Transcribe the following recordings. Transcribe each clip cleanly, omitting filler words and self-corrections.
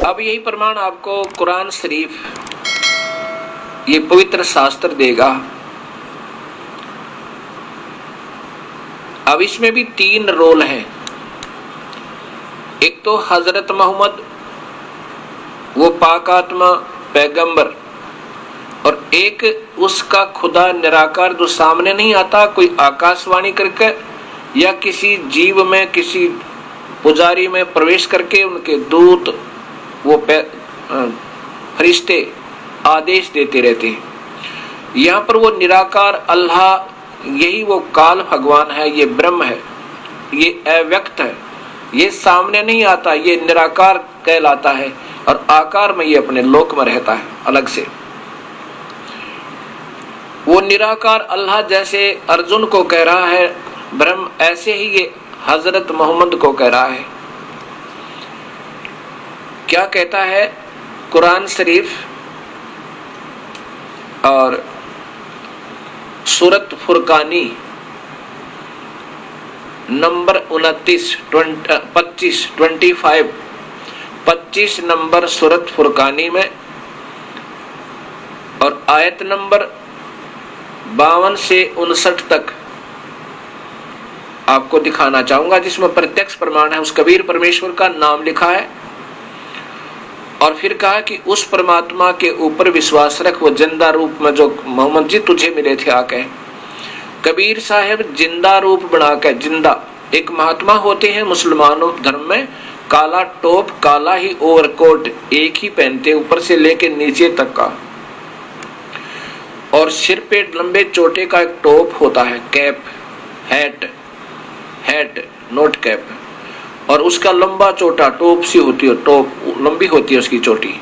अब यही प्रमाण आपको कुरान शरीफ ये पवित्र शास्त्र देगा। अब इसमें भी 3 रोल हैं। एक तो हजरत मोहम्मद वो पाक आत्मा पैगंबर, और एक उसका खुदा निराकार जो सामने नहीं आता, कोई आकाशवाणी करके या किसी जीव में किसी पुजारी में प्रवेश करके उनके दूत वो फरिश्ते आदेश देते रहते हैं। यहाँ पर वो निराकार अल्लाह, यही वो काल भगवान है, ये ब्रह्म है, ये अव्यक्त है, ये सामने नहीं आता, ये निराकार कहलाता है और आकार में ये अपने लोक में रहता है अलग से। वो निराकार अल्लाह जैसे अर्जुन को कह रहा है ब्रह्म, ऐसे ही ये हजरत मोहम्मद को कह रहा है। क्या कहता है कुरान शरीफ और सूरत फुरकानी नंबर 25 नंबर सूरत फुरकानी में और आयत नंबर 52 से 59 तक आपको दिखाना चाहूंगा, जिसमें प्रत्यक्ष प्रमाण है, उस कबीर परमेश्वर का नाम लिखा है। और फिर कहा कि उस परमात्मा के ऊपर विश्वास रख, वो जिंदा रूप में जो मोहम्मद जी तुझे मिले थे आके। कबीर साहब जिंदा रूप बना के, जिंदा एक महात्मा होते हैं मुसलमानों धर्म में, काला टोप, काला ही ओवरकोट एक ही पहनते ऊपर से लेके नीचे तक का, और सिर पे लंबे चोटे का एक टोप होता है, कैप, हैट नोट कैप, और उसका लंबा चोटा टोप सी होती है, टोप लंबी होती है उसकी चोटी।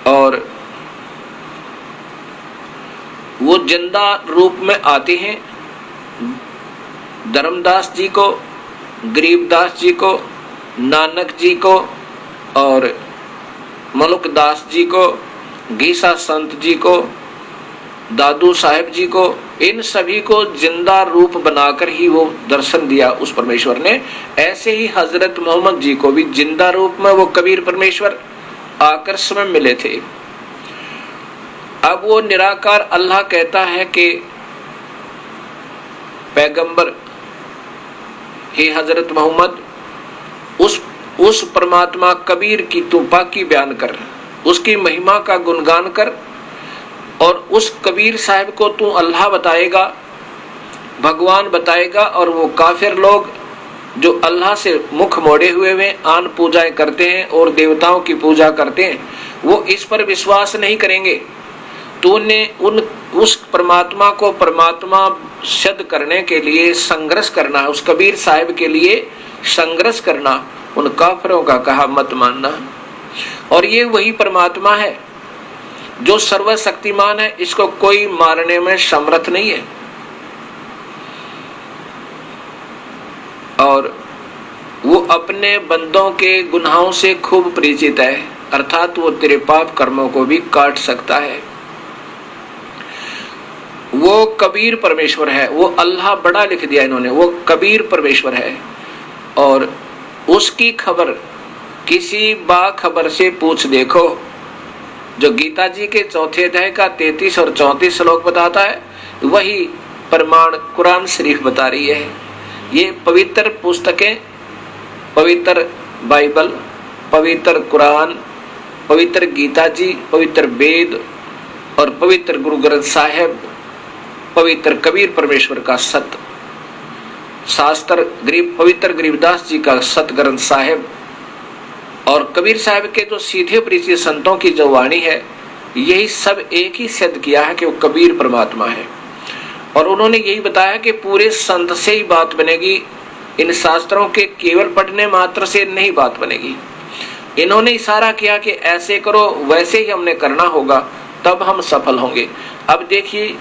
और वो जिंदा रूप में आते हैं। धर्मदास जी को, गरीबदास जी को, नानक जी को और मलुकदास जी को, गीसा संत जी को, दादू साहेब जी को, इन सभी को जिंदा रूप बनाकर ही वो दर्शन दिया उस परमेश्वर ने। ऐसे ही हजरत मोहम्मद जी को भी जिंदा रूप में वो कबीर परमेश्वर आकर समय मिले थे। अब वो निराकार अल्लाह कहता है कि पैगंबर हे हजरत मोहम्मद, उस परमात्मा कबीर की तू पाकी बयान कर, उसकी महिमा का गुणगान कर, और उस कबीर साहब को तू अल्लाह बताएगा, भगवान बताएगा। और वो काफिर लोग जो अल्लाह से मुख मोड़े हुए आन पूजाएं करते हैं और देवताओं की पूजा करते हैं, वो इस पर विश्वास नहीं करेंगे। तूने उस परमात्मा को परमात्मा सिद्ध करने के लिए संघर्ष करना है, उस कबीर साहब के लिए संघर्ष करना, उन काफिरों का कहा मत मानना। और ये वही परमात्मा है जो सर्वशक्तिमान है, इसको कोई मारने में समर्थ नहीं है। और वो अपने बंदों के गुनाहों से खूब परिचित है, अर्थात वो तेरे पाप कर्मों को भी काट सकता है। वो कबीर परमेश्वर है, वो अल्लाह बड़ा लिख दिया इन्होंने, वो कबीर परमेश्वर है। और उसकी खबर किसी बाखबर से पूछ देखो, जो गीता जी के 4 अध्याय का 33 और 34 श्लोक बताता है, वही प्रमाण कुरान शरीफ बता रही है। ये पवित्र पुस्तकें, पवित्र बाइबल, पवित्र कुरान, पवित्र गीता जी, पवित्र वेद और पवित्र गुरु ग्रंथ साहिब, पवित्र कबीर परमेश्वर का सत शास्त्र, पवित्र गरीबदास जी का सत ग्रंथ साहिब और कबीर साहब के जो सीधे परिचित संतों की जो वाणी है, यही सब एक ही सिद्ध किया है कि वो कबीर परमात्मा है। और उन्होंने यही बताया कि पूरे संत से ही बात बनेगी, इन शास्त्रों के केवल पढ़ने मात्र से नहीं बात बनेगी। इन्होंने इशारा किया कि ऐसे करो, वैसे ही हमने करना होगा, तब हम सफल होंगे। अब देखिए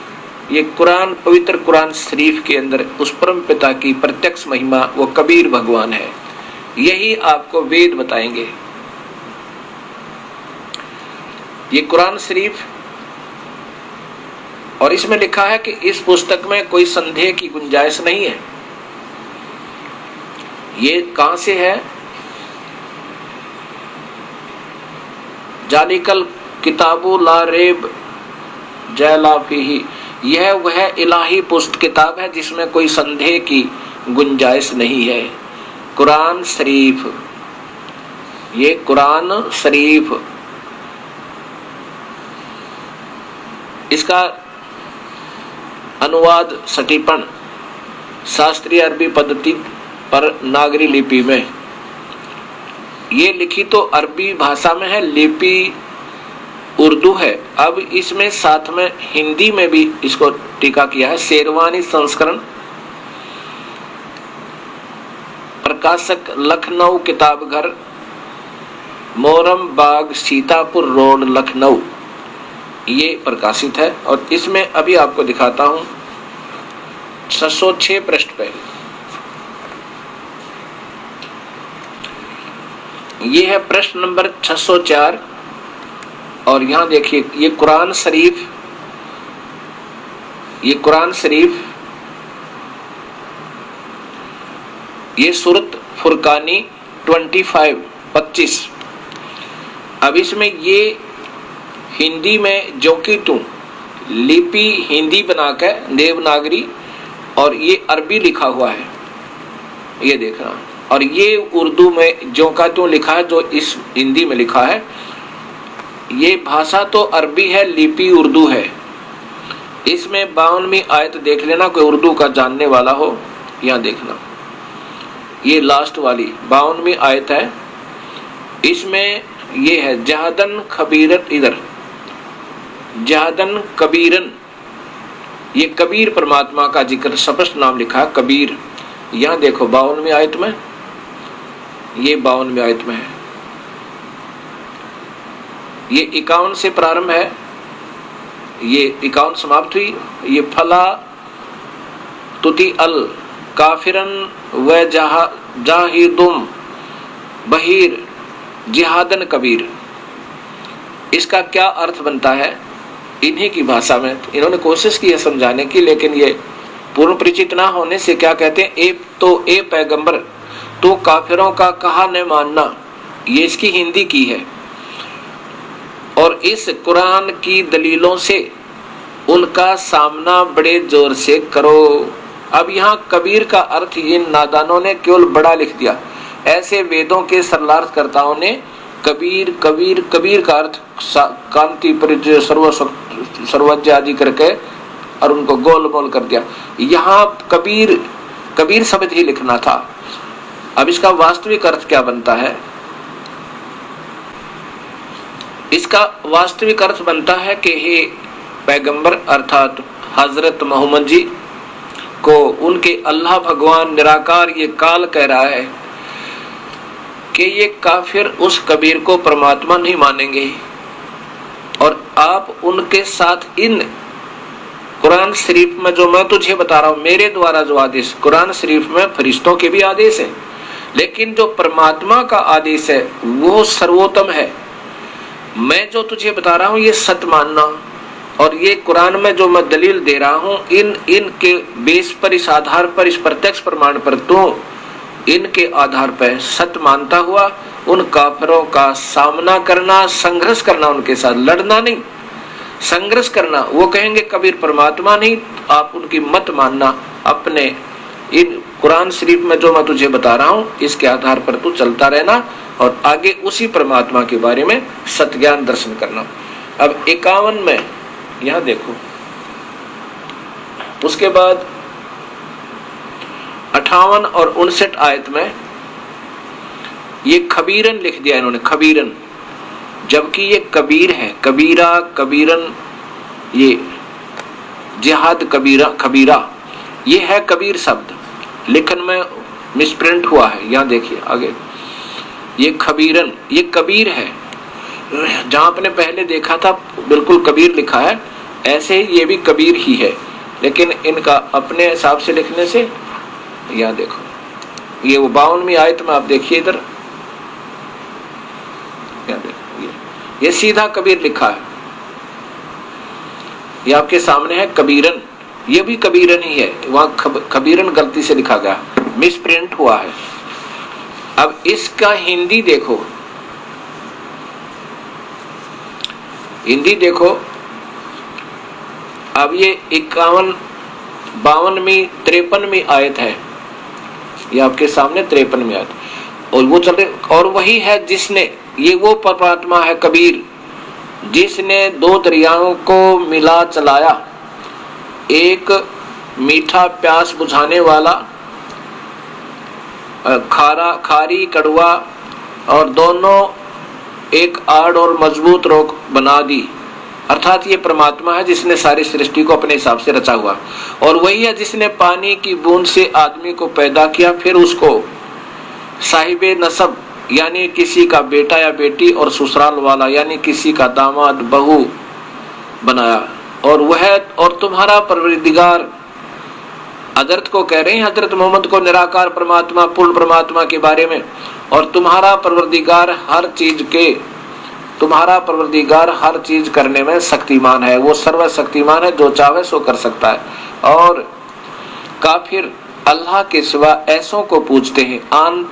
ये कुरान, पवित्र कुरान शरीफ के अंदर उस परम पिता की प्रत्यक्ष महिमा, वो कबीर भगवान है, यही आपको वेद बताएंगे। ये कुरान शरीफ, और इसमें लिखा है कि इस पुस्तक में कोई संदेह की गुंजाइश नहीं है। ये कहां से है? जालिकल किताबु ला रेब जैला फीही, यह वह इलाही पुस्तक किताब है जिसमें कोई संदेह की गुंजाइश नहीं है। कुरान शरीफ, ये कुरान शरीफ, इसका अनुवाद सटीपन शास्त्रीय अरबी पद्धति पर नागरी लिपि में, ये लिखी तो अरबी भाषा में है, लिपि उर्दू है। अब इसमें साथ में हिंदी में भी इसको टीका किया है। शेरवानी संस्करण, प्रकाशक लखनऊ किताबघर, मोरम बाग, सीतापुर रोड, लखनऊ, ये प्रकाशित है। और इसमें अभी आपको दिखाता हूं 606 पृष्ठ पे ये है प्रश्न नंबर 604। और यहां देखिए ये कुरान शरीफ, ये कुरान शरीफ, ये सूरत फुरकानी 25। अब इसमें ये हिंदी में जो कि तू लिपि हिंदी बनाकर देवनागरी, और ये अरबी लिखा हुआ है, ये देखना। और ये उर्दू में जो का तू लिखा है, जो इस हिंदी में लिखा है, ये भाषा तो अरबी है, लिपि उर्दू है। इसमें 52वीं आयत देख लेना, कोई उर्दू का जानने वाला हो, यहाँ देखना, ये लास्ट वाली 52वीं आयत है। इसमें ये है जहदन खबीरत, इधर जहदन कबीरन, ये कबीर परमात्मा का जिक्र स्पष्ट नाम लिखा है कबीर। यहाँ देखो 52वीं आयत में, ये 52वीं आयत में है, ये 51 से प्रारंभ है, ये 51 समाप्त हुई। ये फला तुति अल काफिरन व जाहिदुम बहीर जिहादन कबीर, इसका क्या अर्थ बनता है इन्हीं की भाषा में। इन्होंने कोशिश की है समझाने की, लेकिन ये पूर्ण परिचित ना होने से क्या कहते हैं, ए पैगंबर तो काफिरों का कहा न मानना, ये इसकी हिंदी की है। और इस कुरान की दलीलों से उनका सामना बड़े जोर से करो। अब यहाँ कबीर का अर्थ इन नादानों ने केवल बड़ा लिख दिया। ऐसे वेदों के सरलार्थकर्ताओं ने कबीर कबीर कबीर का अर्थ कांति परिचय सर्वज्ञ आदि करके और उनको गोल मोल कर दिया। यहाँ कबीर कबीर शब्द ही लिखना था। अब इसका वास्तविक अर्थ क्या बनता है? इसका वास्तविक अर्थ बनता है कि हे पैगंबर अर्थात हजरत मोहम्मद जी को उनके अल्लाह भगवान निराकार ये काल कह रहा है कि ये काफिर उस कबीर को परमात्मा नहीं मानेंगे, और आप उनके साथ इन कुरान शरीफ में जो मैं तुझे बता रहा हूं, मेरे द्वारा जो आदेश, कुरान शरीफ में फरिश्तों के भी आदेश है, लेकिन जो परमात्मा का आदेश है वो सर्वोत्तम है। मैं जो तुझे बता रहा हूं ये सत्य मानना, और ये कुरान में जो मैं दलील दे रहा हूं इनके बेस पर, इस आधार पर, इस प्रत्यक्ष प्रमाण पर तो इनके आधार पर सत्य मानता हुआ उन काफिरों का सामना करना, संघर्ष करना, उनके साथ लड़ना नहीं, संघर्ष करना। वो कहेंगे कबीर परमात्मा नहीं, आप उनकी मत मानना, अपने इन कुरान शरीफ में जो मैं तुझे बता रहा हूं इसके आधार पर तू चलता रहना और आगे उसी परमात्मा के बारे में सत्य ज्ञान दर्शन करना। अब 51 में यहां देखो, उसके बाद 58 और 59 आयत में ये खबीरन लिख दिया इन्होंने, खबीरन, जबकि ये कबीर है, कबीरा कबीरन, ये जिहाद कबीरा खबीरा, ये है कबीर शब्द, लेखन में मिसप्रिंट हुआ है। यहां देखिए आगे, ये खबीरन, ये कबीर है, जहां आपने पहले देखा था बिल्कुल कबीर लिखा है, ऐसे ये भी कबीर ही है, लेकिन इनका अपने हिसाब से लिखने से, यहां देखो ये वो 52वीं आयत में आप देखिए इधर, ये सीधा कबीर लिखा है, ये आपके सामने है कबीरन, ये भी कबीरन ही है, वहां कबीरन गलती से लिखा गया, मिसप्रिंट हुआ है। अब इसका हिंदी देखो, हिंदी देखो, अब ये 51, 52वीं 53वीं आयत है, ये आपके सामने 53वीं आयत, और वो चल रहे, और वही है जिसने, ये वो परमात्मा है कबीर जिसने दो दरियाओं को मिला चलाया, एक मीठा प्यास बुझाने वाला, खारी कड़वा, और दोनों एक आड़ और मजबूत रोक बना दी। अर्थात ये परमात्मा है जिसने सारी सृष्टि को अपने हिसाब से रचा हुआ, और वही है जिसने पानी की बूंद से आदमी को पैदा किया, फिर उसको साहिबे नसब यानी किसी का बेटा या बेटी, और ससुराल वाला यानी किसी का दामाद बहू बनाया, और वह और तुम्हारा परवरदिगार, हजरत को कह रहे हैं, हजरत मोहम्मद को, निराकार परमात्मा पूर्ण परमात्मा के बारे में, और तुम्हारा परवरदिगार हर चीज करने में शक्तिमान है, वो सर्वशक्तिमान है, जो चाहे सो कर सकता है। और काफिर अल्लाह के सिवा ऐसों को पूजते हैं, आन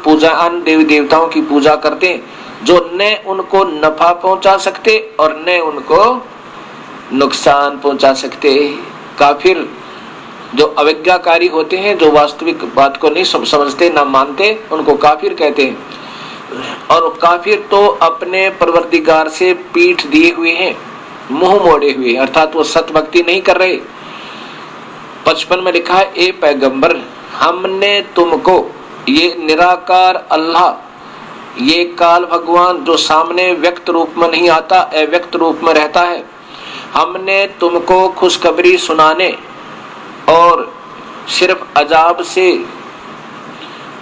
देवी देवताओं की पूजा करते हैं जो न उनको नफा पहुंचा सकते और न उनको नुकसान पहुंचा सकते। काफिर जो अविज्ञाकारी होते हैं, जो वास्तविक बात को नहीं समझते, ना मानते, उनको काफिर कहते हैं। और काफिर तो अपने परवरदिगार से पीठ दिए हुए हैं, मुंह मोड़े हुए, अर्थात वो सत भक्ति नहीं कर रहे। 55 में लिखा है, ए पैगंबर, हमने तुमको, ये निराकार अल्लाह, ये काल भगवान जो सामने व्यक्त रूप में नहीं आता, अव्यक्त रूप में रहता है, हमने तुमको खुशखबरी सुनाने और सिर्फ अजाब से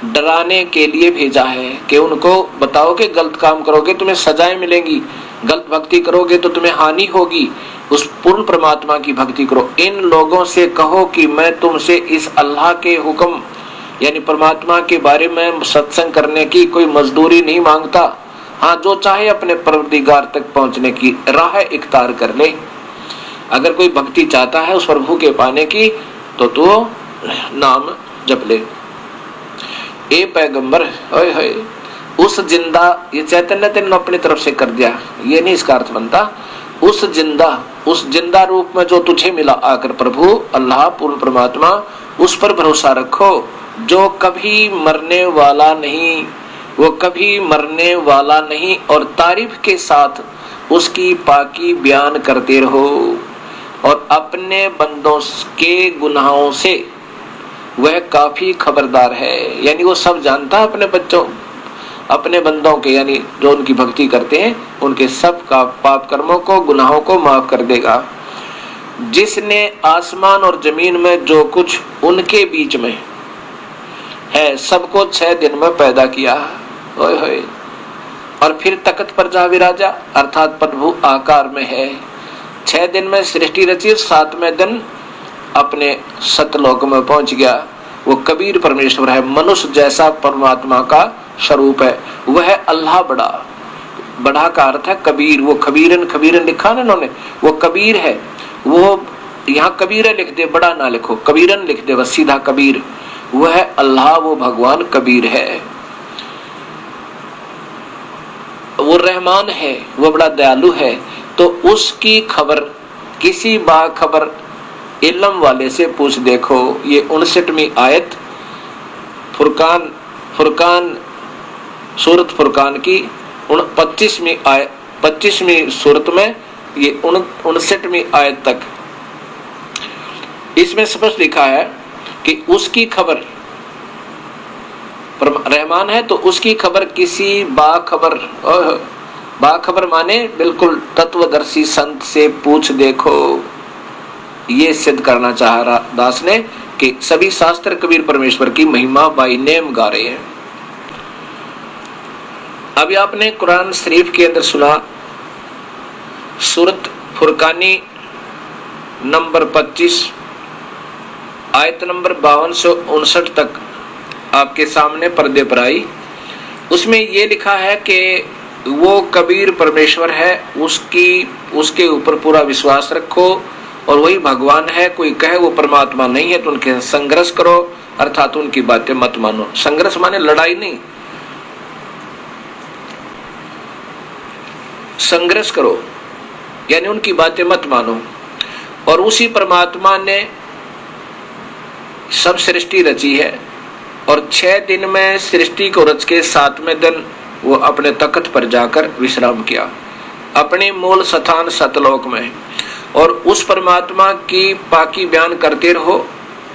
डराने के लिए भेजा है कि उनको बताओ कि गलत काम करोगे तुम्हें सजाएं मिलेंगी, गलत भक्ति करोगे तो तुम्हें हानि होगी, उस पूर्ण परमात्मा की भक्ति करो। इन लोगों से कहो कि मैं तुमसे इस अल्लाह के हुक्म यानी परमात्मा के बारे में सत्संग करने की कोई मजदूरी नहीं मांगता। हाँ, जो चाहे अपने परवरदिगार तक पहुंचने की राह इख्तियार कर ले। अगर कोई भक्ति चाहता है उस प्रभु के पाने की तो नाम जप ले। ए पैगंबर, ओए होए, उस जिंदा, ये चैतन्य ने अपनी तरफ से कर दिया, ये नहीं इसका अर्थ बनता। उस जिंदा रूप में जो तुझे मिला आकर प्रभु अल्लाह पूर्ण परमात्मा, उस पर भरोसा रखो जो कभी मरने वाला नहीं, वो कभी मरने वाला नहीं, और तारीफ के साथ उसकी पाकी बयान करते रहो, और अपने बंदों के गुनाहों से वह काफी खबरदार है। यानी वो सब जानता है अपने बंदों के, यानी जो उनकी भक्ति करते हैं उनके सब का पाप कर्मों को, गुनाहों को माफ कर देगा। जिसने आसमान और जमीन में जो कुछ उनके बीच में है सबको 6 दिन में पैदा किया, ओए होए, और फिर तख्त पर जा विराजा, अर्थात प्रभु आकार में है। 6 दिन में सृष्टि रची, 7वें दिन अपने सतलोक में पहुंच गया। वो कबीर परमेश्वर है, मनुष्य जैसा परमात्मा का स्वरूप है। वह अल्लाह बड़ा का अर्थ है कबीर। वो खबीरन लिखा ना इन्होंने, वो कबीर है। वो यहाँ कबीर लिख दे, बड़ा ना लिखो, कबीरन लिख दे, बस सीधा कबीर। वह अल्लाह, वो भगवान कबीर है। वो रहमान है, वो बड़ा दयालु है। तो उसकी खबर किसी बाखबर इल्म वाले से पूछ देखो। ये 59वीं आयत फुरकान सूरत फुरकान की 25वीं सूरत में ये 59वीं आयत तक इसमें स्पष्ट लिखा है कि उसकी खबर रहमान है, तो उसकी खबर किसी बाखबर माने बिल्कुल तत्वदर्शी संत से पूछ देखो। ये सिद्ध करना चाह रहा दास ने कि सभी शास्त्र कबीर परमेश्वर की महिमा बाई नेम गा रहे हैं। अभी आपने कुरान शरीफ के अंदर सुना सूरत फुरकानी नंबर 25 आयत नंबर 52 से 59 तक आपके सामने पर्दे पर आई। उसमें ये लिखा है कि वो कबीर परमेश्वर है, उसके ऊपर पूरा विश्वास रखो और वही भगवान है। कोई कहे वो परमात्मा नहीं है तो उनके संघर्ष करो, अर्थात उनकी बातें मत मानो। संघर्ष माने लड़ाई नहीं, संघर्ष करो। यानी उनकी बातें मत मानो। और उसी परमात्मा ने सब सृष्टि रची है और 6 दिन में सृष्टि को रच के 7वें दिन वो अपने तख्त पर जाकर विश्राम किया अपने मूल स्थान सतलोक में। और उस परमात्मा की पाकी बयान करते रहो,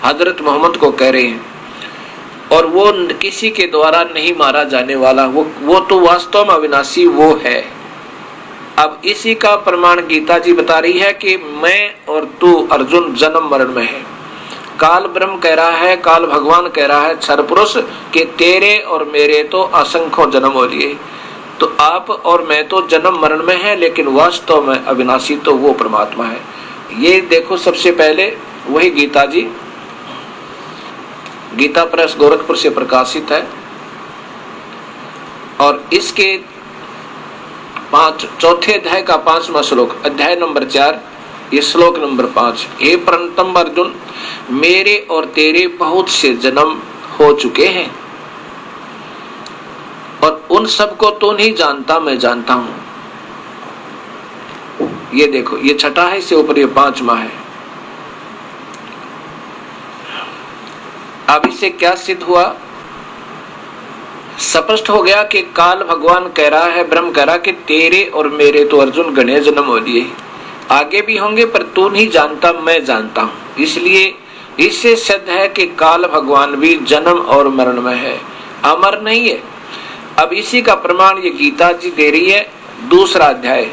हजरत मोहम्मद को कह रहे हैं। और वो किसी के द्वारा नहीं मारा जाने वाला, वो तो वास्तव में अविनाशी वो है। अब इसी का प्रमाण गीता जी बता रही है कि मैं और तू अर्जुन जन्म मरण में है। काल ब्रह्म कह रहा है, काल भगवान कह रहा है क्षर पुरुष के तेरे और मेरे तो असंख्यों जन्म हो लिए। तो आप और मैं तो जन्म मरण में है, लेकिन वास्तव में अविनाशी तो वो परमात्मा है। ये देखो, सबसे पहले वही गीता जी, गीता प्रेस गोरखपुर से प्रकाशित है। और इसके चौथे अध्याय का 5वां श्लोक, अध्याय नंबर 4, ये श्लोक नंबर 5। हे प्रणतम अर्जुन, मेरे और तेरे बहुत से जन्म हो चुके हैं और उन सबको तो नहीं जानता, मैं जानता हूं। ये देखो, ये छठा है, इससे ऊपर ये 5वां है। अब इससे क्या सिद्ध हुआ? स्पष्ट हो गया कि काल भगवान कह रहा है, ब्रह्म कह रहा कि तेरे और मेरे तो अर्जुन गणे जन्म हो लिए, आगे भी होंगे, पर तू नहीं जानता, मैं जानता हूं। इसलिए इससे सिद्ध है कि काल भगवान भी जन्म और मरण में है, अमर नहीं है। अब इसी का प्रमाण ये गीता जी दे रही है। दूसरा अध्याय,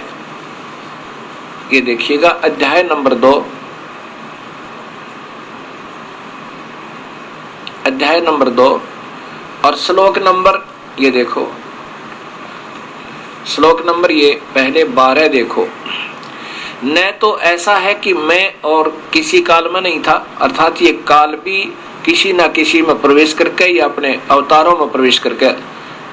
ये देखिएगा, अध्याय नंबर 2, अध्याय नंबर 2 और श्लोक नंबर, ये देखो श्लोक नंबर ये पहले 12 देखो। न तो ऐसा है कि मैं और किसी काल में नहीं था, अर्थात ये काल भी किसी न किसी में प्रवेश करके या अपने अवतारों में प्रवेश करके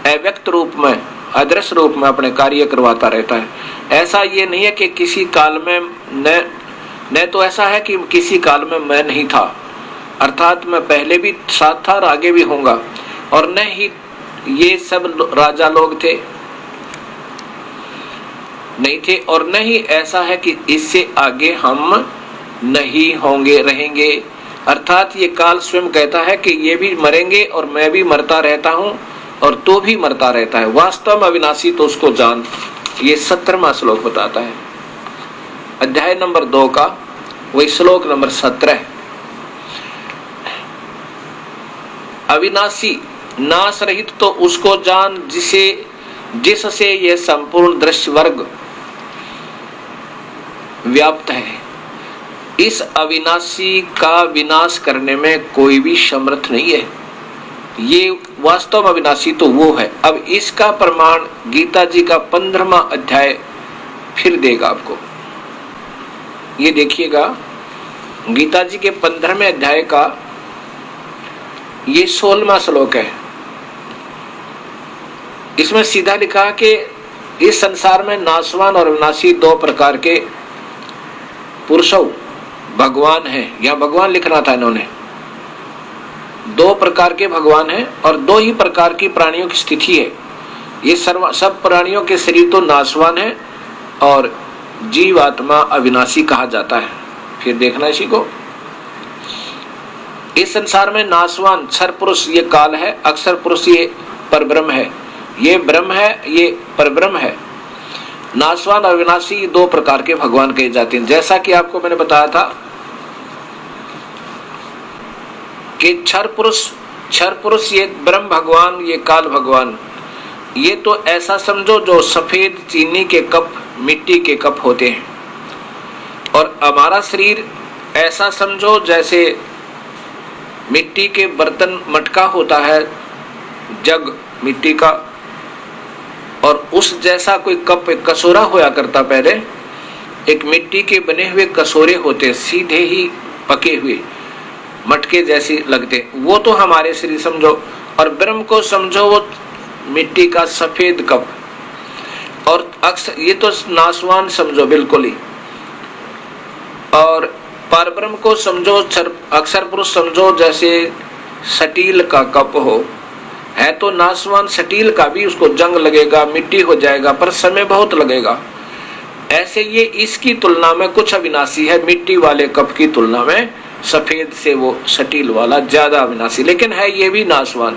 अव्यक्त रूप में, अदृश्य रूप में अपने कार्य करवाता रहता है। ऐसा ये नहीं है कि किसी काल में न तो ऐसा है कि किसी काल में मैं नहीं था, अर्थात मैं पहले भी साथ था और आगे भी होऊंगा। और न ही ये सब राजा लोग थे, नहीं थे, और न ही ऐसा है कि इससे आगे हम नहीं होंगे, रहेंगे। अर्थात ये काल स्वयं कहता है कि ये भी मरेंगे और मैं भी मरता रहता हूं और तू भी मरता रहता है। वास्तव में अविनाशी तो उसको जान। ये 17वां श्लोक बताता है, अध्याय नंबर 2 का वही श्लोक नंबर 17। अविनाशी नाश रहित तो उसको जान जिससे ये संपूर्ण दृश्य वर्ग व्याप्त है। इस अविनाशी का विनाश करने में कोई भी समर्थ नहीं है। ये वास्तव में अविनाशी तो वो है। अब इसका प्रमाण गीता जी का 15वां अध्याय फिर देगा आपको। ये देखिएगा, गीता जी के 15वें अध्याय का ये 16वां श्लोक है। इसमें सीधा लिखा कि इस संसार में नाशवान और अविनाशी 2 प्रकार के पुरुषों भगवान हैं। या भगवान लिखना था इन्होंने, 2 प्रकार के भगवान हैं और 2 ही प्रकार की प्राणियों की स्थिति है। ये सब प्राणियों के शरीर तो नाशवान है और जीवात्मा अविनाशी कहा जाता है। फिर देखना इसी को, इस संसार में नाशवान क्षर पुरुष ये काल है, अक्षर पुरुष ये परब्रह्म है। ये ब्रह्म है, ये परब्रह्म है। नाशवान और अविनाशी 2 प्रकार के भगवान कहे जाते हैं। जैसा कि आपको मैंने बताया था कि क्षर पुरुष ये ब्रह्म भगवान, ये काल भगवान। ये तो ऐसा समझो जो सफेद चीनी के कप, मिट्टी के कप होते हैं। और हमारा शरीर ऐसा समझो जैसे मिट्टी के बर्तन, मटका होता है, जग मिट्टी का, और उस जैसा कोई कप, एक कसूरा होया करता पहले। एक मिट्टी के बने हुए कसूरे होते, सीधे ही पके हुए मटके जैसे लगते, वो तो हमारे शरीर समझो। और ब्रह्म को समझो वो मिट्टी का सफेद कप। और ये तो नाशवान समझो बिल्कुल ही। और परब्रह्म को समझो, अक्षर पुरुष समझो जैसे स्टील का कप हो। है तो नाशवान, स्टील का भी उसको जंग लगेगा, मिट्टी हो जाएगा, पर समय बहुत लगेगा। ऐसे ये इसकी तुलना में कुछ अविनाशी है, मिट्टी वाले कप की तुलना में सफेद से वो स्टील वाला ज्यादा अविनाशी, लेकिन है ये भी नाशवान।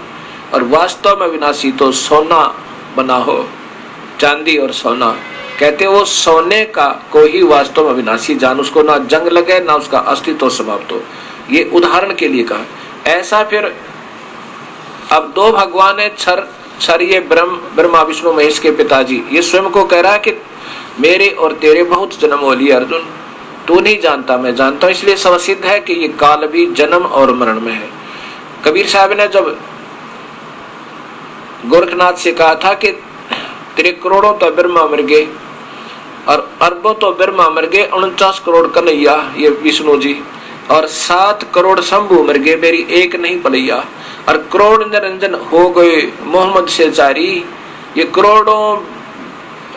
और वास्तव में अविनाशी तो सोना बना हो, चांदी और सोना, कहते वो सोने का को ही वास्तव में अविनाशी जान, उसको ना जंग लगे ना उसका अस्तित्व समाप्त हो। ये उदाहरण के लिए कहा। ऐसा फिर अब दो भगवान है, क्षर ये ब्रह्मा विष्णु महेश के पिताजी, ये स्वयं को कह रहा है कि मेरे और तेरे बहुत जन्म हो लिए अर्जुन, तू नहीं जानता मैं जानता हूं। इसलिए स्वसिद्ध है कि ये काल भी जन्म और मरण में है। कबीर साहब ने जब गोरखनाथ से कहा था कि तेरे करोड़ों तो ब्रह्मा मर गए और अरबों तो ब्रह्मा मर गए, 49 करोड़ कन्हैया ये विष्णु जी, और 7 करोड़ शंभू मर गए, मेरी एक नहीं पलैया, और करोड़ निरंजन हो गए मोहम्मद से जारी, ये करोड़ों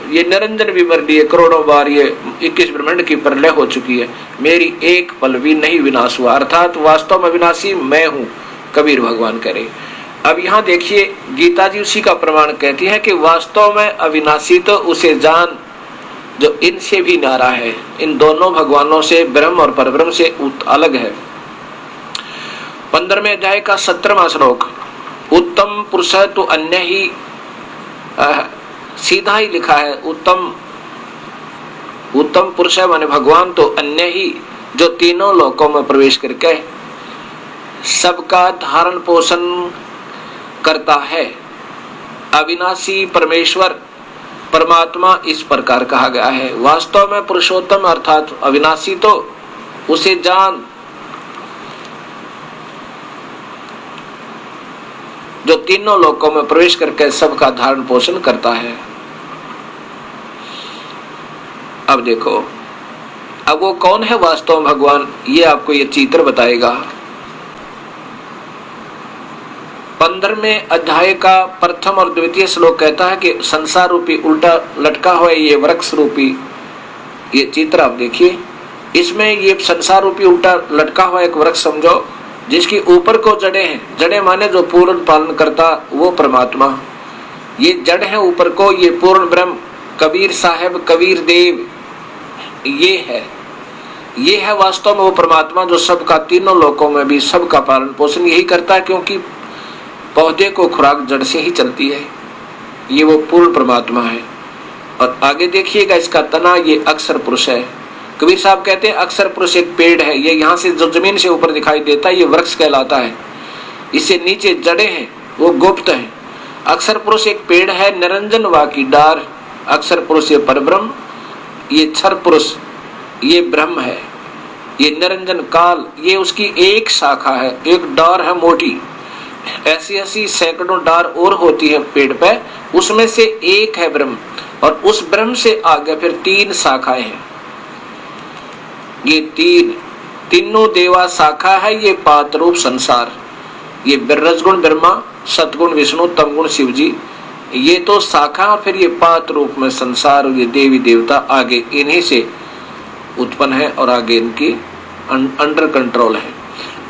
ये निरंजन भी मर लिए करोड़ों बार, ये 21 ब्रह्मांड की प्रलय हो चुकी है, मेरी एक पल भी नहीं विनाश हुआ। अर्थात वास्तव में विनाशी मैं हूँ, कबीर भगवान कह रहे। अब यहाँ देखिए गीता जी उसी का प्रमाण कहती है कि वास्तव में अविनाशी तो उसे जान जो इनसे भी न्यारा है, इन दोनों भगवानों से, ब्रह्म और परब्रह्म से अलग है। 15वें अध्याय का 17वां श्लोक, उत्तम पुरुष तो अन्य ही, सीधा ही लिखा है, उत्तम पुरुष है माने भगवान तो अन्य ही, जो तीनों लोकों में प्रवेश करके सबका धारण पोषण करता है। अविनाशी परमेश्वर परमात्मा इस प्रकार कहा गया है। वास्तव में पुरुषोत्तम अर्थात अविनाशी तो उसे जान जो तीनों लोकों में प्रवेश करके सबका धारण पोषण करता है। अब देखो, अब वो कौन है वास्तव में भगवान, ये आपको ये चित्र बताएगा। 15वें अध्याय का प्रथम और द्वितीय श्लोक कहता है कि संसार रूपी उल्टा लटका हुआ ये वृक्ष रूपी, ये चित्र आप देखिए, इसमें ये संसार रूपी उल्टा लटका हुआ एक वृक्ष समझो, जिसकी ऊपर को जड़े हैं, जड़े माने जो पूर्ण पालन करता वो परमात्मा, ये जड़ है ऊपर को, ये पूर्ण ब्रह्म कबीर साहब कबीर देव, ये है वास्तव में वो परमात्मा जो सबका तीनों लोकों में भी सबका पालन पोषण यही करता है, क्योंकि पौधे को खुराक जड़ से ही चलती है, ये वो पूर्ण परमात्मा है। और आगे देखिएगा इसका तना, ये अक्षर पुरुष है। कबीर साहब कहते हैं अक्षर पुरुष एक पेड़ है, ये यहाँ से जो जमीन से ऊपर दिखाई देता है ये वृक्ष कहलाता है, इससे नीचे जड़े हैं वो गुप्त है। अक्षर पुरुष एक पेड़ है, निरंजन वा की डार, अक्षर पुरुष ये परब्रह्म, ये क्षर पुरुष ये ब्रह्म है, ये निरंजन काल ये उसकी एक शाखा है, एक डार है मोटी, ऐसी ऐसी सैकड़ों डार और होती है पेड़ पे, उसमें से एक है ब्रह्म, और उस ब्रह्म से आगे फिर 3 शाखाएं हैं। ये तीनों देवा शाखा है, ये पात रूप संसार, ये रजगुण ब्रह्मा, सतगुण विष्णु, तमगुण शिव जी, ये तो शाखा, फिर ये पात रूप में संसार, ये देवी देवता आगे इन्हीं से उत्पन्न है और आगे इनकी अंडर कंट्रोल है।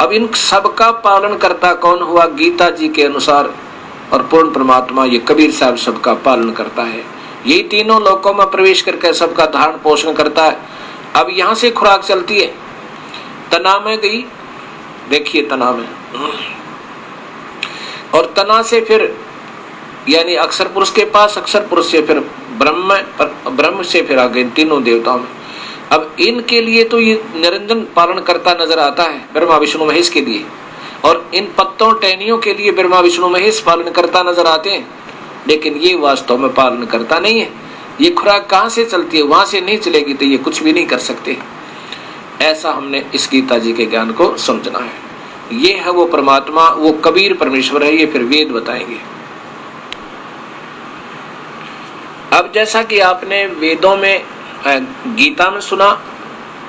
अब इन सबका पालन करता कौन हुआ गीता जी के अनुसार, और पूर्ण परमात्मा ये कबीर साहब सबका पालन करता है, यही तीनों लोकों में प्रवेश करके सबका धारण पोषण करता है। अब यहाँ से खुराक चलती है, तना में गई, देखिए तना में, और तना से फिर यानी अक्षर पुरुष के पास, अक्षर पुरुष से फिर ब्रह्म से फिर आगे तीनों देवताओं में। अब इनके लिए तो ये निरंजन पालन करता नजर आता है ब्रह्मा विष्णु महेश के लिए, और इन पत्तों टहनियों के लिए ब्रह्मा विष्णु महेश पालन करता नजर आते हैं, लेकिन ये वास्तव में पालन करता नहीं है। ये खुराक कहाँ से चलती है, वहां से नहीं चलेगी तो ये कुछ भी नहीं कर सकते। ऐसा हमने इस गीता जी के ज्ञान को समझना है। ये है वो परमात्मा, वो कबीर परमेश्वर है, ये फिर वेद बताएंगे। अब जैसा कि आपने वेदों में गीता में सुना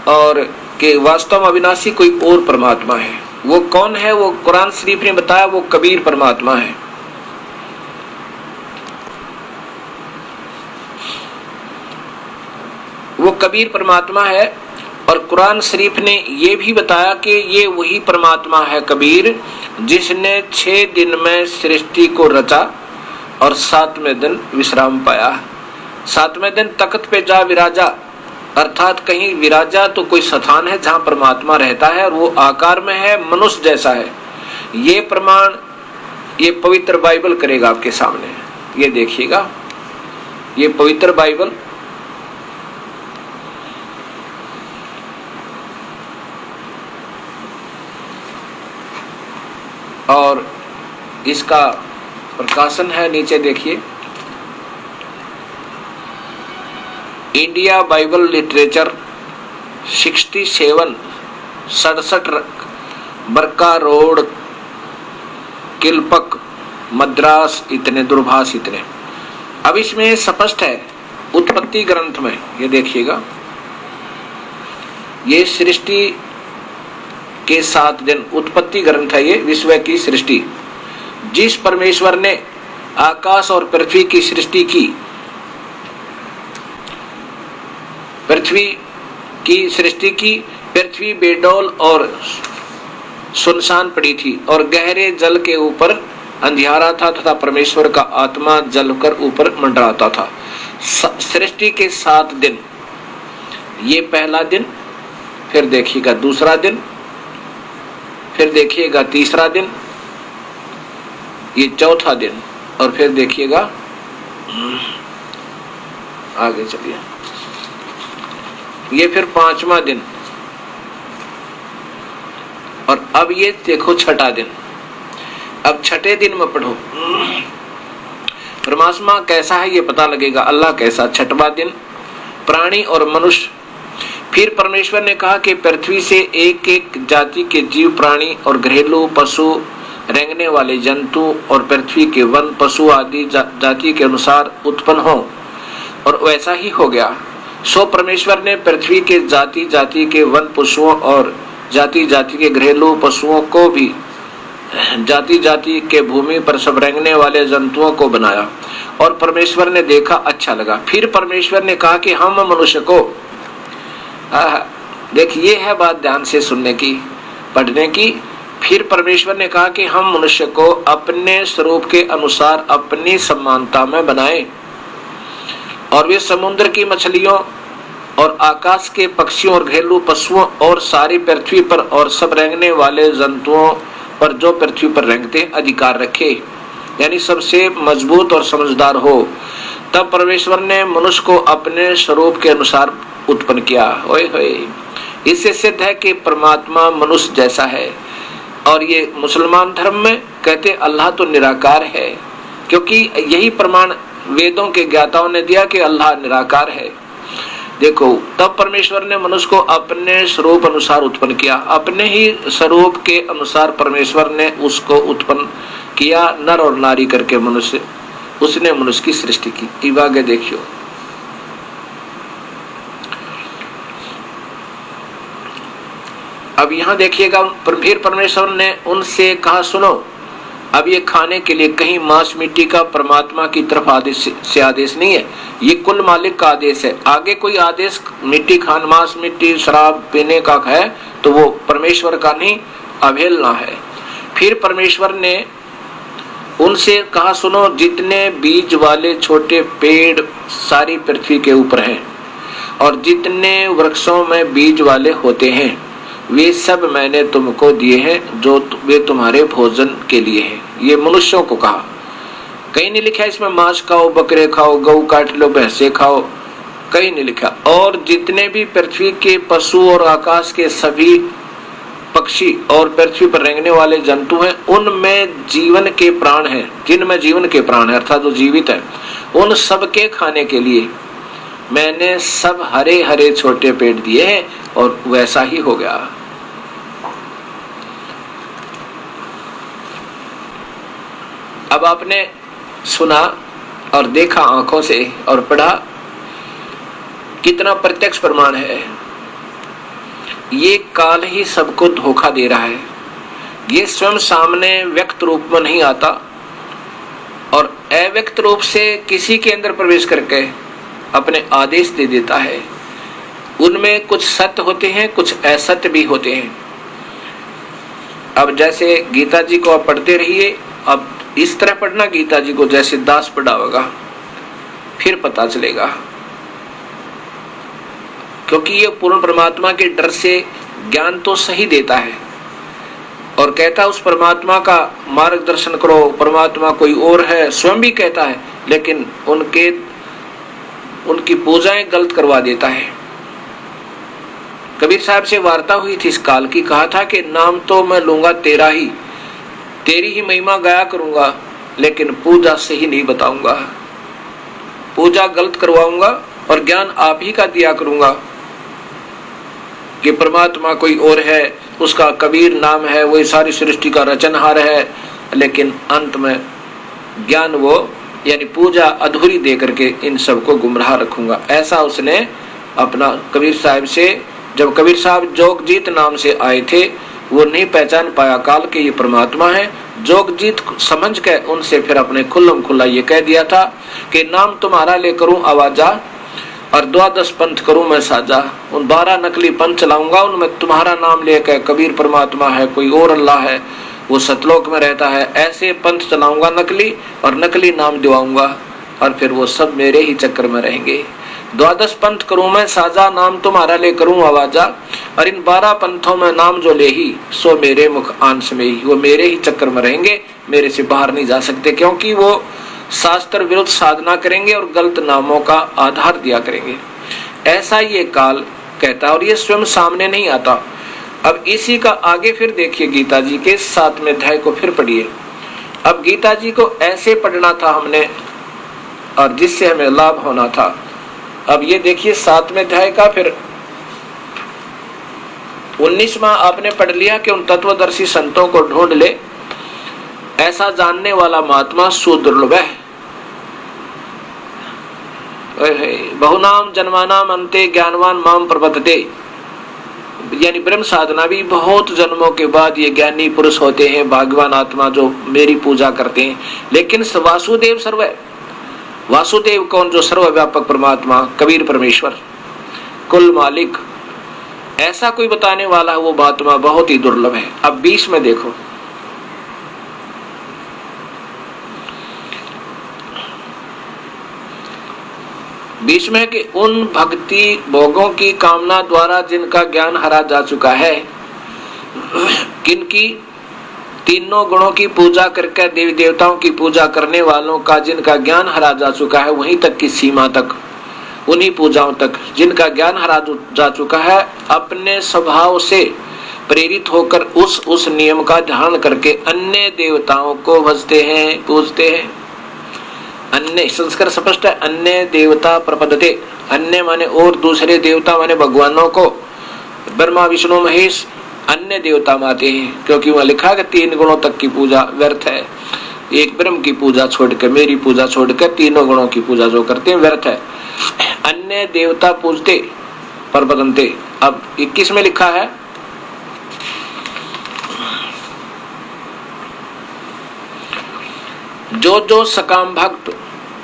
और कि वास्तव में अविनाशी कोई और परमात्मा है, वो कौन है, वो कुरान शरीफ ने बताया वो कबीर परमात्मा है। वो कबीर परमात्मा है, और कुरान शरीफ ने ये भी बताया कि ये वही परमात्मा है कबीर जिसने 6 दिन में सृष्टि को रचा और 7वें दिन विश्राम पाया। 7वें दिन तख्त पे जा विराजा, अर्थात कहीं विराजा तो कोई स्थान है जहां परमात्मा रहता है और वो आकार में है, मनुष्य जैसा है। ये प्रमाण ये पवित्र बाइबल करेगा आपके सामने। ये देखिएगा, ये पवित्र बाइबल और इसका प्रकाशन है, नीचे देखिए, इंडिया बाइबल लिटरेचर 67 बरका रोड, किलपक, मद्रास, इतने दूरभाष इतने। अब इसमें स्पष्ट है उत्पत्ति ग्रंथ में, ये देखिएगा, ये सृष्टि के 7 दिन उत्पत्ति ग्रंथ है, ये विश्व की सृष्टि। जिस परमेश्वर ने आकाश और पृथ्वी की सृष्टि की, पृथ्वी की सृष्टि की, पृथ्वी बेडौल और सुनसान पड़ी थी और गहरे जल के ऊपर अंधियारा था तथा परमेश्वर का आत्मा जल कर ऊपर मंडराता था। सृष्टि के 7 दिन, ये पहला दिन, फिर देखिएगा दूसरा दिन, फिर देखिएगा तीसरा दिन, ये चौथा दिन, और फिर देखिएगा आगे चलिए, ये फिर 5वां दिन, और अब ये देखो छठा दिन। अब छठे दिन में पढ़ो परमात्मा कैसा है ये पता लगेगा, अल्लाह कैसा। छठवां दिन, प्राणी और मनुष्य। फिर परमेश्वर ने कहा कि पृथ्वी से एक एक जाति के जीव, प्राणी और घरेलू पशु, रेंगने वाले जंतु और पृथ्वी के वन पशु आदि जाति के अनुसार उत्पन्न हो, और वैसा ही हो गया। सो परमेश्वर ने पृथ्वी के जाति जाति के वन पशुओं और जाति जाति के घरेलू पशुओं को भी जाति जाति के भूमि पर सब रेंगने वाले जंतुओं को बनाया, और परमेश्वर ने देखा अच्छा लगा। फिर परमेश्वर ने कहा कि हम मनुष्य को, देखिए है बात ध्यान से सुनने की, पढ़ने की। फिर परमेश्वर ने कहा कि हम मनुष्य को अपने स्वरूप के अनुसार अपनी समानता में बनाएं, और वे समुद्र की मछलियों और आकाश के पक्षियों और घरेलू पशुओं और सारी पृथ्वी पर और सब रेंगने वाले जंतुओं पर जो पृथ्वी पर रेंगते अधिकार रखे, यानी सबसे मजबूत और समझदार हो। तब परमेश्वर ने मनुष्य को अपने स्वरूप के अनुसार उत्पन्न किया। ओए होए, इससे सिद्ध है कि परमात्मा मनुष्य जैसा है। और ये मुसलमान धर्म में कहते अल्लाह तो निराकार है, क्योंकि यही प्रमाण वेदों के ज्ञाताओं ने दिया कि अल्लाह निराकार है। देखो, तब परमेश्वर ने मनुष्य को अपने स्वरूप अनुसार उत्पन्न किया। अपने ही स्वरूप के अनुसार परमेश्वर ने उसको उत्पन्न किया, नर और नारी करके मनुष्य, उसने मनुष्य की सृष्टि की। अब आगे देखियो, अब यहाँ देखिएगा, फिर परमेश्वर ने उनसे कहा सुनो, अब ये खाने के लिए कहीं मांस मिट्टी का परमात्मा की तरफ आदेश नहीं है, ये कुल मालिक का आदेश है। आगे कोई आदेश मिट्टी खान, मांस मिट्टी शराब पीने का है तो वो परमेश्वर का नहीं, अवहेलना है। फिर परमेश्वर ने उनसे कहा सुनो, जितने बीज वाले छोटे पेड़ सारी पृथ्वी के ऊपर हैं और जितने वृक्षों में बीज वाले होते हैं, वे सब मैंने तुमको दिए हैं, जो वे तुम्हारे भोजन के लिए हैं। ये मनुष्यों को कहा, कहीं नहीं लिखा इसमें मांस खाओ, बकरे खाओ, गऊ काट लो, भैंसे खाओ, कहीं नहीं लिखा। और जितने भी पृथ्वी के पशु और आकाश के सभी पक्षी और पृथ्वी पर रेंगने वाले जंतु हैं, उनमें जीवन के प्राण हैं, जिनमें जीवन के प्राण है अर्थात जो जीवित है, उन सब के खाने के लिए मैंने सब हरे हरे छोटे पेड़ दिए हैं। और वैसा ही हो गया। अब आपने सुना और देखा आंखों से और पढ़ा, कितना प्रत्यक्ष प्रमाण है। ये काल ही सबको धोखा दे रहा है। ये स्वयं सामने व्यक्त रूप में नहीं आता और अव्यक्त रूप से किसी के अंदर प्रवेश करके अपने आदेश दे देता है। उनमें कुछ सत्य होते हैं, कुछ असत्य भी होते हैं। अब जैसे गीता जी को आप पढ़ते रहिए, अब इस तरह पढ़ना गीता जी को जैसे दास पढ़ा होगा, फिर पता चलेगा। क्योंकि ये पूर्ण परमात्मा के डर से ज्ञान तो सही देता है और कहता है उस परमात्मा का मार्गदर्शन करो, परमात्मा कोई और है, स्वयं भी कहता है, लेकिन उनकी पूजाएं गलत करवा देता है। कबीर साहब से वार्ता हुई थी इस काल की, कहा था कि नाम तो मैं लूंगा तेरा ही, तेरी ही महिमा गाया करूंगा, लेकिन पूजा सही नहीं बताऊंगा, पूजा गलत करवाऊंगा और ज्ञान आप ही का दिया करूंगा कि परमात्मा कोई और है, उसका कबीर नाम है, वही सारी सृष्टि का रचनहार है, लेकिन अंत में ज्ञान वो यानी पूजा अधूरी दे करके इन सबको गुमराह रखूंगा। ऐसा उसने अपना कबीर साहब से, जब कबीर साहब जोगजीत नाम से आए थे, वो नहीं पहचान पाया काल के ये परमात्मा है, जोगजीत समझ के उनसे फिर अपने खुल्लम खुल्ला ये कह दिया था कि नाम तुम्हारा ले करूं आवाजा और 12 पंथ करूं मैं साजा, उन 12 नकली पंथ चलाऊंगा, उनमें तुम्हारा नाम लेकर कबीर परमात्मा है, कोई और अल्लाह है, वो सतलोक में रहता है, ऐसे पंथ चलाऊंगा नकली और नकली नाम दिवाऊंगा और फिर वो सब मेरे ही चक्कर में रहेंगे। 12 पंथ करूं मैं साजा, नाम तुम्हारा ले करूं आवाजा, और इन 12 पंथों में नाम जो ले ही सो मेरे मुख आंस में ही, वो मेरे ही चक्कर में रहेंगे, मेरे से बाहर नहीं जा सकते, क्योंकि वो शास्त्र विरुद्ध साधना करेंगे और गलत नामों का आधार दिया करेंगे। ऐसा ये काल कहता, और ये स्वयं सामने नहीं आता। अब इसी का आगे फिर देखिए गीता जी के 7वें अध्याय को फिर पढ़िए। अब गीता जी को ऐसे पढ़ना था हमने और जिससे हमें लाभ होना था। अब ये देखिए 7वें अध्याय का फिर 19वां आपने पढ़ लिया कि उन तत्वदर्शी संतों को ढूंढ ले, ऐसा जानने वाला महात्मा सुदुर्लभ है। बहुनाम जन्मानाम अंते ज्ञानवान माम प्रपद्यते, यानी ब्रह्म साधना भी बहुत जन्मों के बाद ये ज्ञानी पुरुष होते हैं, भाग्यवान आत्मा जो मेरी पूजा करते हैं। लेकिन वासुदेव सर्व, वासुदेव कौन? जो सर्वव्यापक परमात्मा कबीर परमेश्वर कुल मालिक, ऐसा कोई बताने वाला वो महात्मा बहुत ही दुर्लभ है। अब 20 में देखो, बीच में कि उन भक्ति भोगों की कामना द्वारा जिनका ज्ञान हरा जा चुका है, किनकी? तीनों गुणों की पूजा करके देवी देवताओं की पूजा करने वालों का जिनका ज्ञान हरा जा चुका है, वहीं तक की सीमा तक, उन्हीं पूजाओं तक जिनका ज्ञान हरा जा चुका है, अपने स्वभाव से प्रेरित होकर उस नियम का ध्यान करके अन्य देवताओं को भजते हैं, पूजते हैं। अन्य संस्कार स्पष्ट है, अन्य देवता प्रपद्यते, अन्य माने और दूसरे देवता माने भगवानों को, ब्रह्मा विष्णु महेश अन्य देवता मानते हैं, क्योंकि वहां लिखा है कि 3 गुणों तक की पूजा व्यर्थ है। एक ब्रह्म की पूजा छोड़कर, मेरी पूजा छोड़कर तीनों गुणों की पूजा जो करते हैं व्यर्थ है। अन्य देवता पूजते प्रपद्यन्ते। अब 21 में लिखा है, जो सकाम भक्त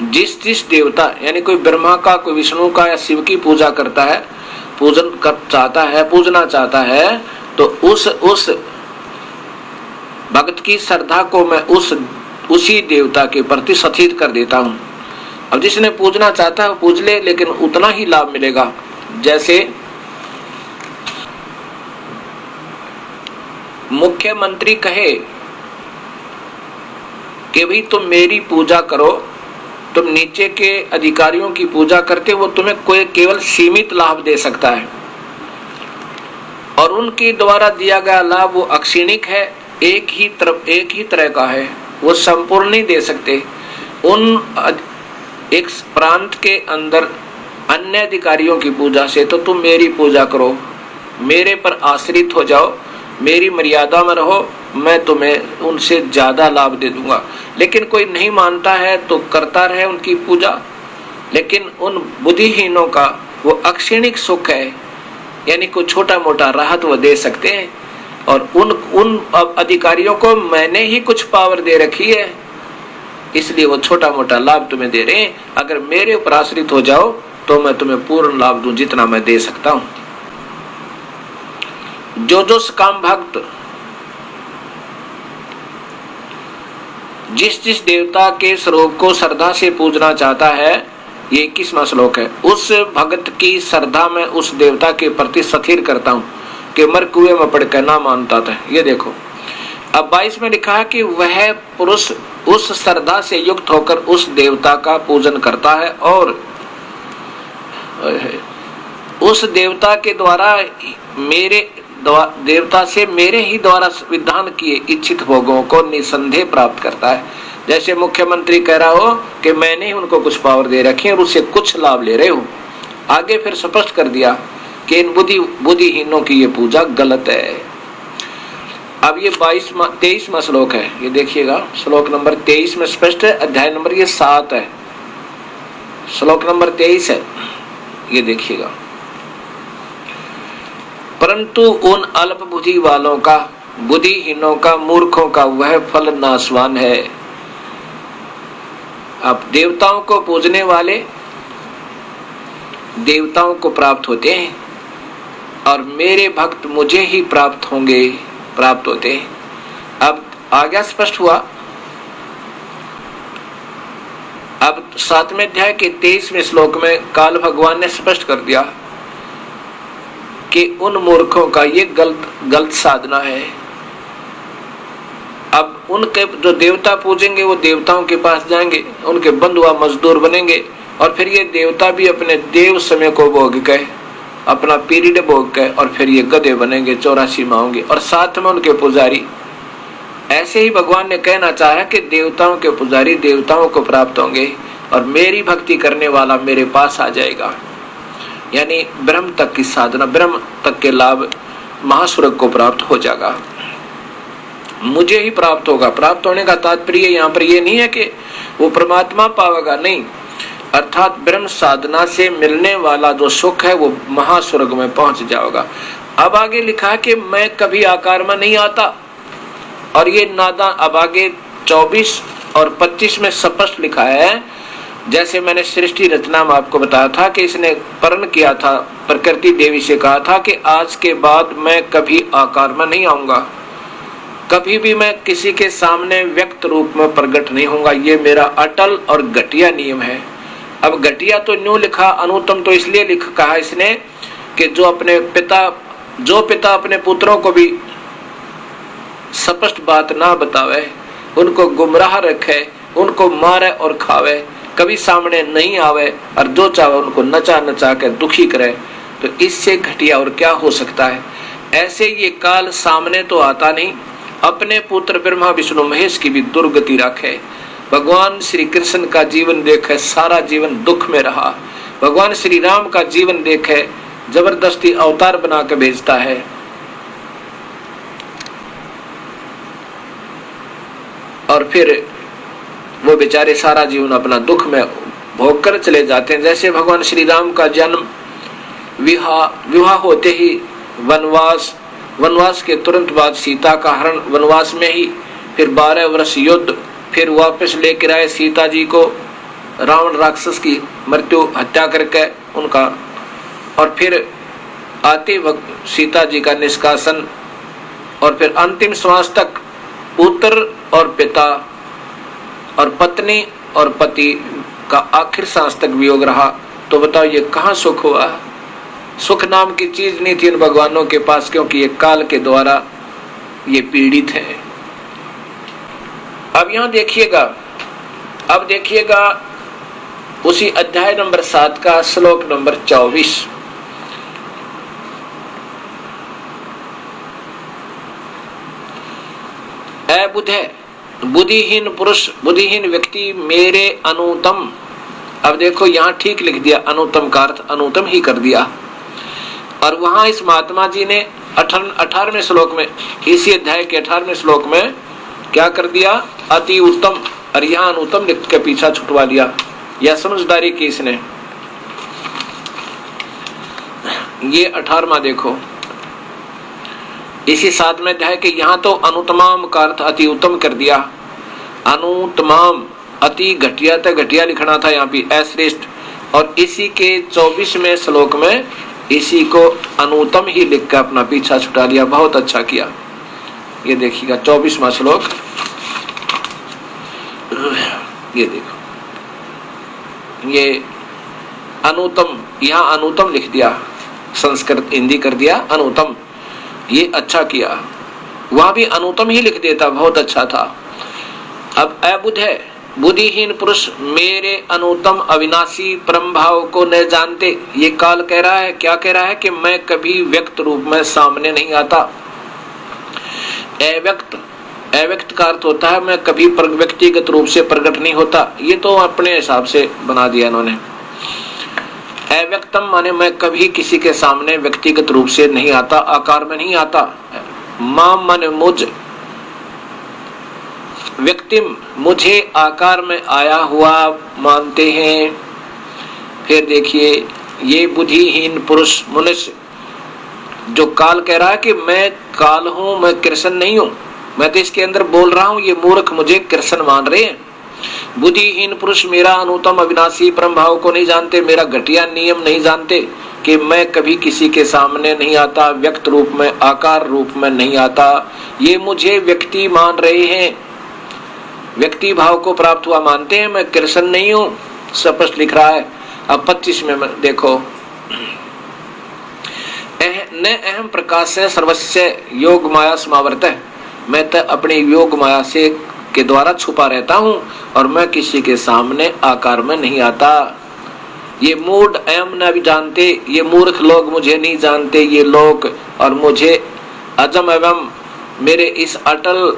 जिस देवता, यानी कोई ब्रह्मा का, कोई विष्णु का या शिव की पूजा करता है, पूजना चाहता है, तो उस भक्त की श्रद्धा को मैं उसी देवता के प्रति सथित कर देता हूं। अब जिसने पूजना चाहता है पूज ले, लेकिन उतना ही लाभ मिलेगा। जैसे मुख्यमंत्री कहे कि भाई तुम मेरी पूजा करो, तुम नीचे के अधिकारियों की पूजा करते, वो तुम्हें कोई केवल सीमित लाभ दे सकता है और उनके द्वारा दिया गया लाभ वो अक्षीणिक है, एक ही तरह का है, वो संपूर्ण नहीं दे सकते। एक प्रांत के अंदर अन्य अधिकारियों की पूजा से तो तुम मेरी पूजा करो, मेरे पर आश्रित हो जाओ, मेरी मर्यादा में रहो, मैं तुम्हें उनसे ज्यादा लाभ दे दूंगा। लेकिन कोई नहीं मानता है तो करता रहे उनकी पूजा, लेकिन उन बुद्धिहीनों का वो अक्षीणिक सुख है, यानी कोई छोटा मोटा राहत वो दे सकते हैं। और उन अधिकारियों को मैंने ही कुछ पावर दे रखी है, इसलिए वो छोटा मोटा लाभ तुम्हें दे रहे हैं। अगर मेरे ऊपर आश्रित हो जाओ तो मैं तुम्हें पूर्ण लाभ दूं जितना मैं दे सकता हूं। जो काम भक्त जिस देवता के स्वरूप को श्रद्धा से पूजना चाहता है, ये 21वां श्लोक है। उस भगत की श्रद्धा में उस देवता के प्रति स्थिर करता हूं कि मर कुएं में पड़ कर ना मानता था। ये देखो अब 22 में लिखा है कि वह पुरुष उस श्रद्धा से युक्त होकर उस देवता का पूजन करता है और उस देवता के द्वारा देवता से मेरे ही द्वारा विधान किए इच्छित भोगों को निसंदेह प्राप्त करता है। जैसे मुख्यमंत्री कह रहा हो कि मैंने ही उनको कुछ पावर दे रखी है और उससे कुछ लाभ ले रहे हो। आगे फिर स्पष्ट कर दिया कि इन बुद्धिहीनों की ये पूजा गलत है। अब ये 23वां श्लोक है, ये देखिएगा श्लोक नंबर 23 में स्पष्ट है। अध्याय नंबर ये 7 है, श्लोक नंबर 23 है, ये देखिएगा। परंतु उन अल्प बुद्धि वालों का, बुद्धिहीनों का, मूर्खों का वह फल नाशवान है। अब देवताओं को पूजने वाले देवताओं को प्राप्त होते हैं और मेरे भक्त मुझे ही प्राप्त होते हैं। अब आगे स्पष्ट हुआ। अब 7वें अध्याय के 23वें श्लोक में काल भगवान ने स्पष्ट कर दिया कि उन मूर्खों का ये गलत साधना है। अब उनके जो देवता पूजेंगे वो देवताओं के पास जाएंगे, उनके बंधुआ मजदूर बनेंगे और फिर ये देवता भी अपने देव समय को भोग के, अपना पीरियड भोग के और फिर ये गधे बनेंगे, 84 माँ होंगे और साथ में उनके पुजारी। ऐसे ही भगवान ने कहना चाहा कि देवताओं के पुजारी देवताओं को प्राप्त होंगे और मेरी भक्ति करने वाला मेरे पास आ जाएगा। यानी ब्रह्म तक की साधना, ब्रह्म तक के लाभ महास्वर्ग को प्राप्त हो जाएगा, मुझे ही प्राप्त होगा। प्राप्त होने का तात्पर्य यहाँ पर ये नहीं है कि वो परमात्मा पावेगा, नहीं, अर्थात ब्रह्म साधना से मिलने वाला जो सुख है वो महास्वर्ग में पहुंच जाएगा। अब आगे लिखा है कि मैं कभी आकार में नहीं आता और ये नादा। अब आगे 24 और 25 में स्पष्ट लिखा है, जैसे मैंने सृष्टि रचना में आपको बताया था कि इसने प्रण किया था, प्रकृति देवी से कहा था कि आज के बाद मैं कभी आकार में नहीं आऊंगा, कभी भी मैं किसी के सामने व्यक्त रूप में प्रकट नहीं होऊंगा। ये मेरा अटल और घटिया नियम है। अब घटिया तो न्यू लिखा, अनुत्तम तो इसलिए कहा इसने कि जो पिता अपने पुत्रों को भी स्पष्ट बात ना बतावे, उनको गुमराह रखे, उनको मारे और खावे, कभी सामने नहीं आवे और जो चाहे उनको नचा नचा कर दुखी करे, तो इससे घटिया और क्या हो सकता है। ऐसे ये काल सामने तो आता नहीं, अपने पुत्र ब्रह्मा विष्णु महेश की भी दुर्गति रखे। भगवान श्री कृष्ण का जीवन देखे, सारा जीवन दुख में रहा। भगवान श्री राम का जीवन देखे, जबरदस्ती अवतार बना के भेजता है और फिर वो बेचारे सारा जीवन अपना दुख में भोग कर चले जाते हैं। जैसे भगवान श्री राम का जन्म, विवाह होते ही वनवास के तुरंत बाद सीता का हरण वनवास में ही, फिर 12 वर्ष युद्ध, फिर वापस लेकर आए सीता जी को, रावण राक्षस की हत्या करके उनका, और फिर आते वक्त सीता जी का निष्कासन, और फिर अंतिम श्वास तक पुत्र और पिता और पत्नी और पति का आखिर सांस तक वियोग रहा। तो बताओ ये कहाँ सुख हुआ? सुख नाम की चीज नहीं थी इन भगवानों के पास, क्योंकि ये काल के द्वारा ये पीड़ित है। अब यहां देखिएगा, उसी अध्याय नंबर 7 का श्लोक नंबर 24। ऐ बुद्धे, बुद्धिहीन पुरुष, बुद्धिहीन व्यक्ति मेरे अनुतम। अब देखो यहाँ ठीक लिख दिया, अनुतम का अर्थ अनुतम ही कर दिया। और वहां इस महात्मा जी ने 18वें श्लोक में, इसी अध्याय के 18वें श्लोक में क्या कर दिया? अति उत्तम, और यहाँ अनुतम लिख के पीछा छुटवा लिया। यह समझदारी की इसने। ये 18वां देखो, इसी 7वें अध्याय के, यहाँ तो अनुतमाम का अर्थ अति उत्तम कर दिया। अनुतमाम, अति घटिया था, घटिया लिखना था यहाँ पे अश्रेष्ठ। और इसी के 24वें श्लोक में इसी को अनुतम ही लिख कर अपना पीछा छुटा लिया। बहुत अच्छा किया। ये देखिएगा 24वां श्लोक, ये देखो, ये अनुतम, यहाँ अनुतम लिख दिया, संस्कृत हिंदी कर दिया अनुतम, ये अच्छा किया। वहां भी अनुतम ही लिख देता, बहुत अच्छा था। अब अबुध है, बुद्धिहीन पुरुष मेरे अनुतम अविनाशी परम भाव को न जानते। ये काल कह रहा है, क्या कह रहा है कि मैं कभी व्यक्त रूप में सामने नहीं आता। अव्यक्त, अव्यक्त का अर्थ होता है मैं कभी व्यक्तिगत रूप से प्रकट नहीं होता। ये तो अपने हिसाब से बना दिया इन्होंने। अव्यक्तम माने मैं कभी किसी के सामने व्यक्तिगत रूप से नहीं आता, आकार में नहीं आता। माम माने मुझ, व्यक्तिम मुझे आकार में आया हुआ मानते हैं। फिर देखिए ये बुद्धिहीन पुरुष मनुष्य, जो काल कह रहा है कि मैं काल हूं, मैं कृष्ण नहीं हूं, मैं तो इसके अंदर बोल रहा हूं, ये मूर्ख मुझे कृष्ण मान रहे हैं। बुद्धिहीन पुरुष मेरा अनुतम अविनाशी परम भाव को नहीं जानते, मेरा घटिया नियम नहीं जानते कि मैं कभी किसी के सामने नहीं आता, व्यक्त रूप में आकार रूप में नहीं आता। ये मुझे व्यक्ति मान रहे हैं, व्यक्ति भाव को प्राप्त हुआ मानते हैं, मैं कृष्ण नहीं हूं, स्पष्ट लिख रहा है। अब 25 में देखो, न अहम प्रकाश से सर्वस्य योग माया समावर्त है, मैं तो अपनी योग माया से के द्वारा छुपा रहता हूं और मैं किसी के सामने आकार में नहीं आता। ये मूढ़ एम न भी जानते, ये मूर्ख लोग मुझे नहीं जानते ये लोग, और मुझे अजम एवं मेरे इस अटल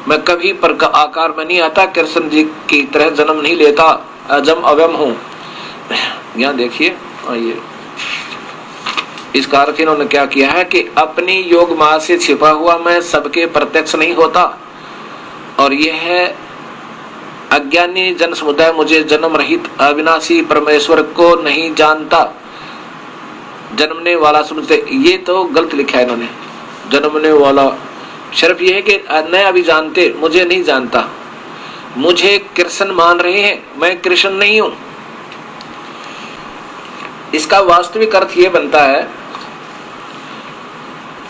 मैं कभी पर आकार में नहीं आता, कृष्ण जी की तरह जन्म नहीं लेता, अजम अवयम हूं। यहाँ देखिए ये इसका अर्थ इन्होंने क्या किया है कि अपनी योग माया से छिपा हुआ मैं सबके प्रत्यक्ष नहीं होता, और यह है अज्ञानी जन समुदाय मुझे जन्म रहित अविनाशी परमेश्वर को नहीं जानता। जन्मने वाला सुनते, ये तो गलत लिखा है इन्होंने, जन्मने वाला। सिर्फ यह है कि न अभी जानते, मुझे नहीं जानता, मुझे कृष्ण मान रहे हैं, मैं कृष्ण नहीं हूं। इसका वास्तविक अर्थ यह बनता है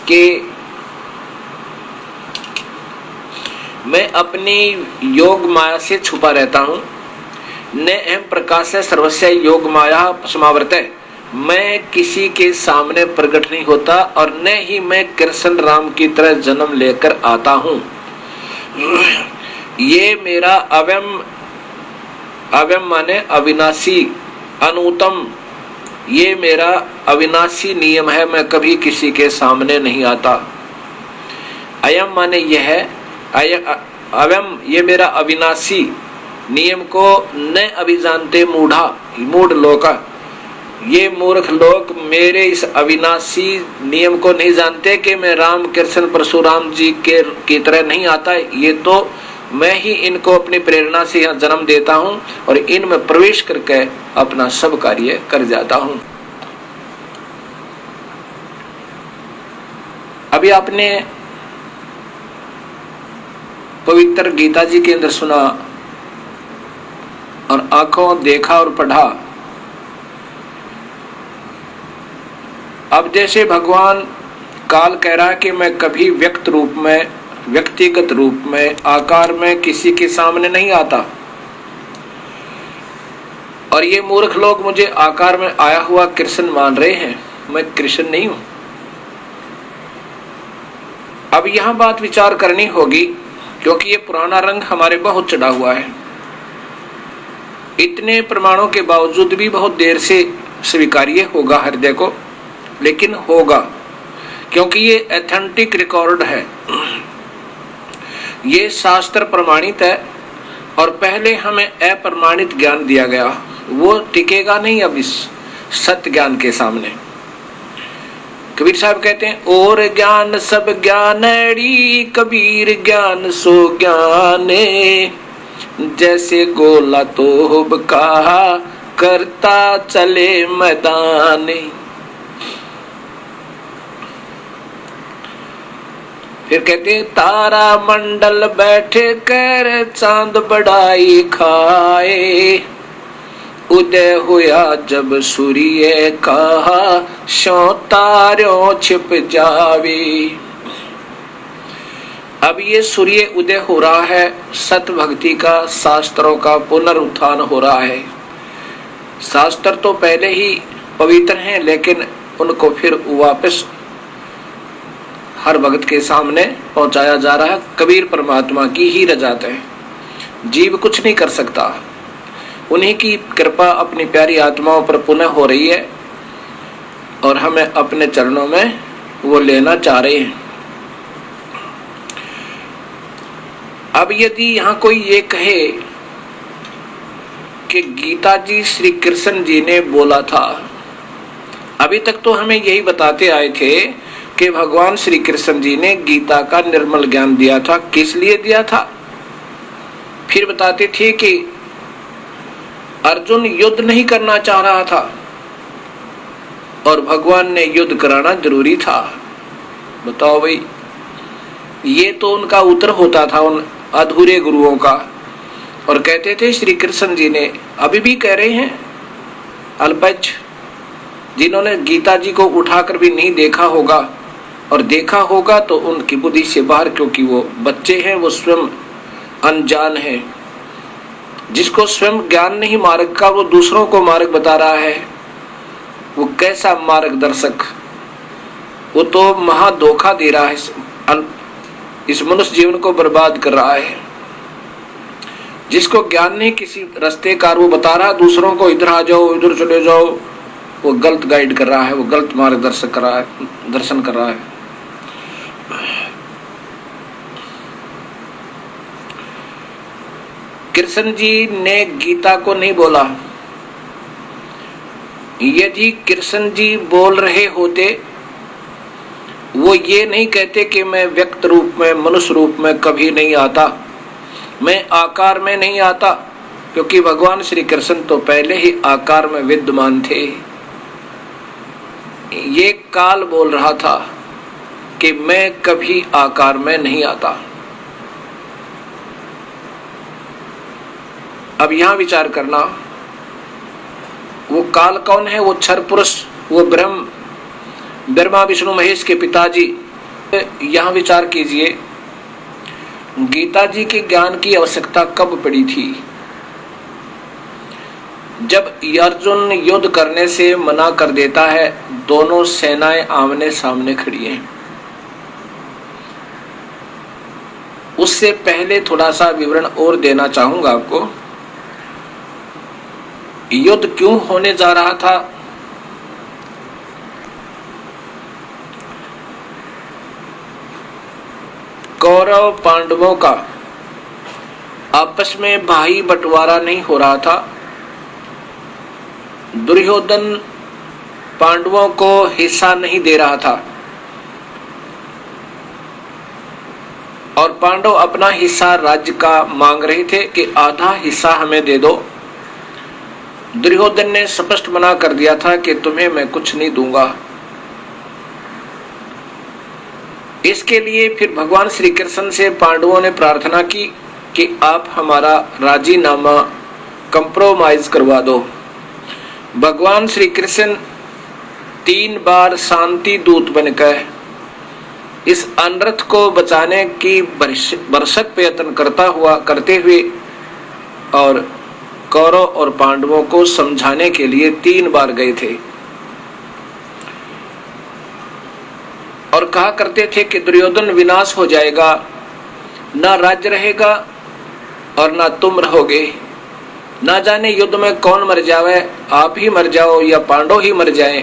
कि मैं अपनी योग माया से छुपा रहता हूं। न अहम प्रकाश से सर्वस्य योग माया समावर्त है, मैं किसी के सामने प्रकट नहीं होता और न ही मैं कृष्ण राम की तरह जन्म लेकर आता हूं। ये मेरा अवयम, अवयम माने अविनाशी, अनुतम, ये मेरा अविनाशी नियम है, मैं कभी किसी के सामने नहीं आता। अयम माने यह है, अवयम ये मेरा अविनाशी नियम को न अभी जानते मूढ़ा, मूढ़ लोका, ये मूर्ख लोग मेरे इस अविनाशी नियम को नहीं जानते कि मैं राम कृष्ण परशुराम जी के की तरह नहीं आता। ये तो मैं ही इनको अपनी प्रेरणा से यहाँ जन्म देता हूँ और इनमें प्रवेश करके अपना सब कार्य कर जाता हूँ। अभी आपने पवित्र गीता जी के अंदर सुना और आंखों देखा और पढ़ा। अब जैसे भगवान काल कह रहा है कि मैं कभी व्यक्त रूप में, व्यक्तिगत रूप में, आकार में किसी के सामने नहीं आता, और ये मूर्ख लोग मुझे आकार में आया हुआ कृष्ण मान रहे हैं, मैं कृष्ण नहीं हूं। अब यहां बात विचार करनी होगी, क्योंकि ये पुराना रंग हमारे बहुत चढ़ा हुआ है। इतने प्रमाणों के बावजूद भी बहुत देर से स्वीकार्य होगा हृदय को, लेकिन होगा, क्योंकि ये ऑथेंटिक रिकॉर्ड है, ये शास्त्र प्रमाणित है। और पहले हमें अप्रमाणित ज्ञान दिया गया, वो टिकेगा नहीं अब इस सत्य ज्ञान के सामने। कबीर साहब कहते हैं, और ज्ञान सब ज्ञानड़ी, कबीर ज्ञान सो ज्ञाने, जैसे गोला तोब कहा करता चले मैदाने। फिर कहते हैं, तारा मंडल बैठे कर चांद बढ़ाई खाए, उदय हुआ जब सूर्य कहा शो तारों छिप जावे। अब ये सूर्य उदय हो रहा है, सत भक्ति का, शास्त्रों का पुनरुत्थान हो रहा है। शास्त्र तो पहले ही पवित्र हैं, लेकिन उनको फिर वापस हर भक्त के सामने पहुंचाया जा रहा है। कबीर परमात्मा की ही रजात है, जीव कुछ नहीं कर सकता। उन्हीं की कृपा अपनी प्यारी आत्माओं पर पुनः हो रही है और हमें अपने चरणों में वो लेना चाह रहे हैं। अब यदि यहाँ कोई ये कहे कि गीता जी श्री कृष्ण जी ने बोला था, अभी तक तो हमें यही बताते आए थे कि भगवान श्री कृष्ण जी ने गीता का निर्मल ज्ञान दिया था। किस लिए दिया था? फिर बताते थे कि अर्जुन युद्ध नहीं करना चाह रहा था और भगवान ने युद्ध कराना जरूरी था। बताओ भाई, ये तो उनका उत्तर होता था उन अधूरे गुरुओं का। और कहते थे श्री कृष्ण जी ने, अभी भी कह रहे हैं, अल्पज्ञ जिन्होंने गीता जी को उठाकर भी नहीं देखा होगा और देखा होगा तो उनकी बुद्धि से बाहर, क्योंकि वो बच्चे हैं, वो स्वयं अनजान है। जिसको स्वयं ज्ञान नहीं मार्ग का, वो दूसरों को मार्ग बता रहा है, वो कैसा मार्गदर्शक। वो तो महा धोखा दे रहा है, इस मनुष्य जीवन को बर्बाद कर रहा है। जिसको ज्ञान नहीं किसी रास्ते का, वो बता रहा दूसरों को इधर आ जाओ, इधर चले जाओ, वो गलत गाइड कर रहा है, वो गलत मार्गदर्शक कर रहा है, दर्शन कर रहा है। कृष्ण जी ने गीता को नहीं बोला। यदि कृष्ण जी बोल रहे होते, वो ये नहीं कहते कि मैं व्यक्त रूप में, मनुष्य रूप में कभी नहीं आता, मैं आकार में नहीं आता, क्योंकि भगवान श्री कृष्ण तो पहले ही आकार में विद्यमान थे। ये काल बोल रहा था कि मैं कभी आकार में नहीं आता। अब यहां विचार करना, वो काल कौन है? वो क्षर पुरुष, वो ब्रह्मा विष्णु महेश के पिताजी। यहां विचार कीजिए, गीता जी के ज्ञान की आवश्यकता कब पड़ी थी? जब अर्जुन युद्ध करने से मना कर देता है, दोनों सेनाएं आमने सामने खड़ी हैं। उससे पहले थोड़ा सा विवरण और देना चाहूंगा आपको। युद्ध क्यों होने जा रहा था? कौरव पांडवों का आपस में भाई बंटवारा नहीं हो रहा था। दुर्योधन पांडवों को हिस्सा नहीं दे रहा था और पांडव अपना हिस्सा राज्य का मांग रहे थे कि आधा हिस्सा हमें दे दो। दुर्योधन ने स्पष्ट मना कर दिया था कि तुम्हें मैं कुछ नहीं दूंगा। इसके लिए फिर भगवान श्री कृष्ण से पांडवों ने प्रार्थना की कि आप हमारा राजीनामा कंप्रोमाइज करवा दो। भगवान श्री कृष्ण 3 बार शांति दूत बनकर इस अनर्थ को बचाने की भरसक प्रयत्न करते हुए और कौरव और पांडवों को समझाने के लिए 3 बार गए थे और कहा करते थे कि दुर्योधन विनाश हो जाएगा, ना राज्य रहेगा और ना तुम रहोगे। ना जाने युद्ध में कौन मर जावे, आप ही मर जाओ या पांडव ही मर जाएं।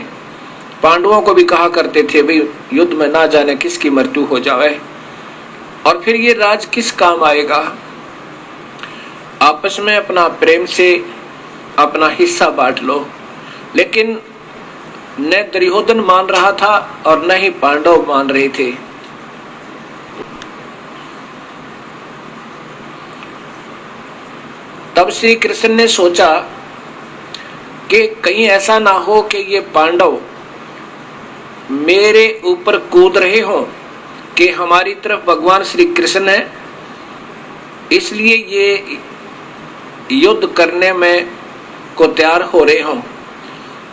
पांडवों को भी कहा करते थे भाई युद्ध में ना जाने किसकी मृत्यु हो जावे और फिर ये राज किस काम आएगा। आपस में अपना प्रेम से अपना हिस्सा बांट लो। लेकिन न दुर्योधन मान रहा था और न ही पांडव मान रहे थे। तब श्री कृष्ण ने सोचा कि कहीं ऐसा ना हो कि ये पांडव मेरे ऊपर कूद रहे हों कि हमारी तरफ भगवान श्री कृष्ण है, इसलिए ये युद्ध करने में को तैयार हो रहे हों।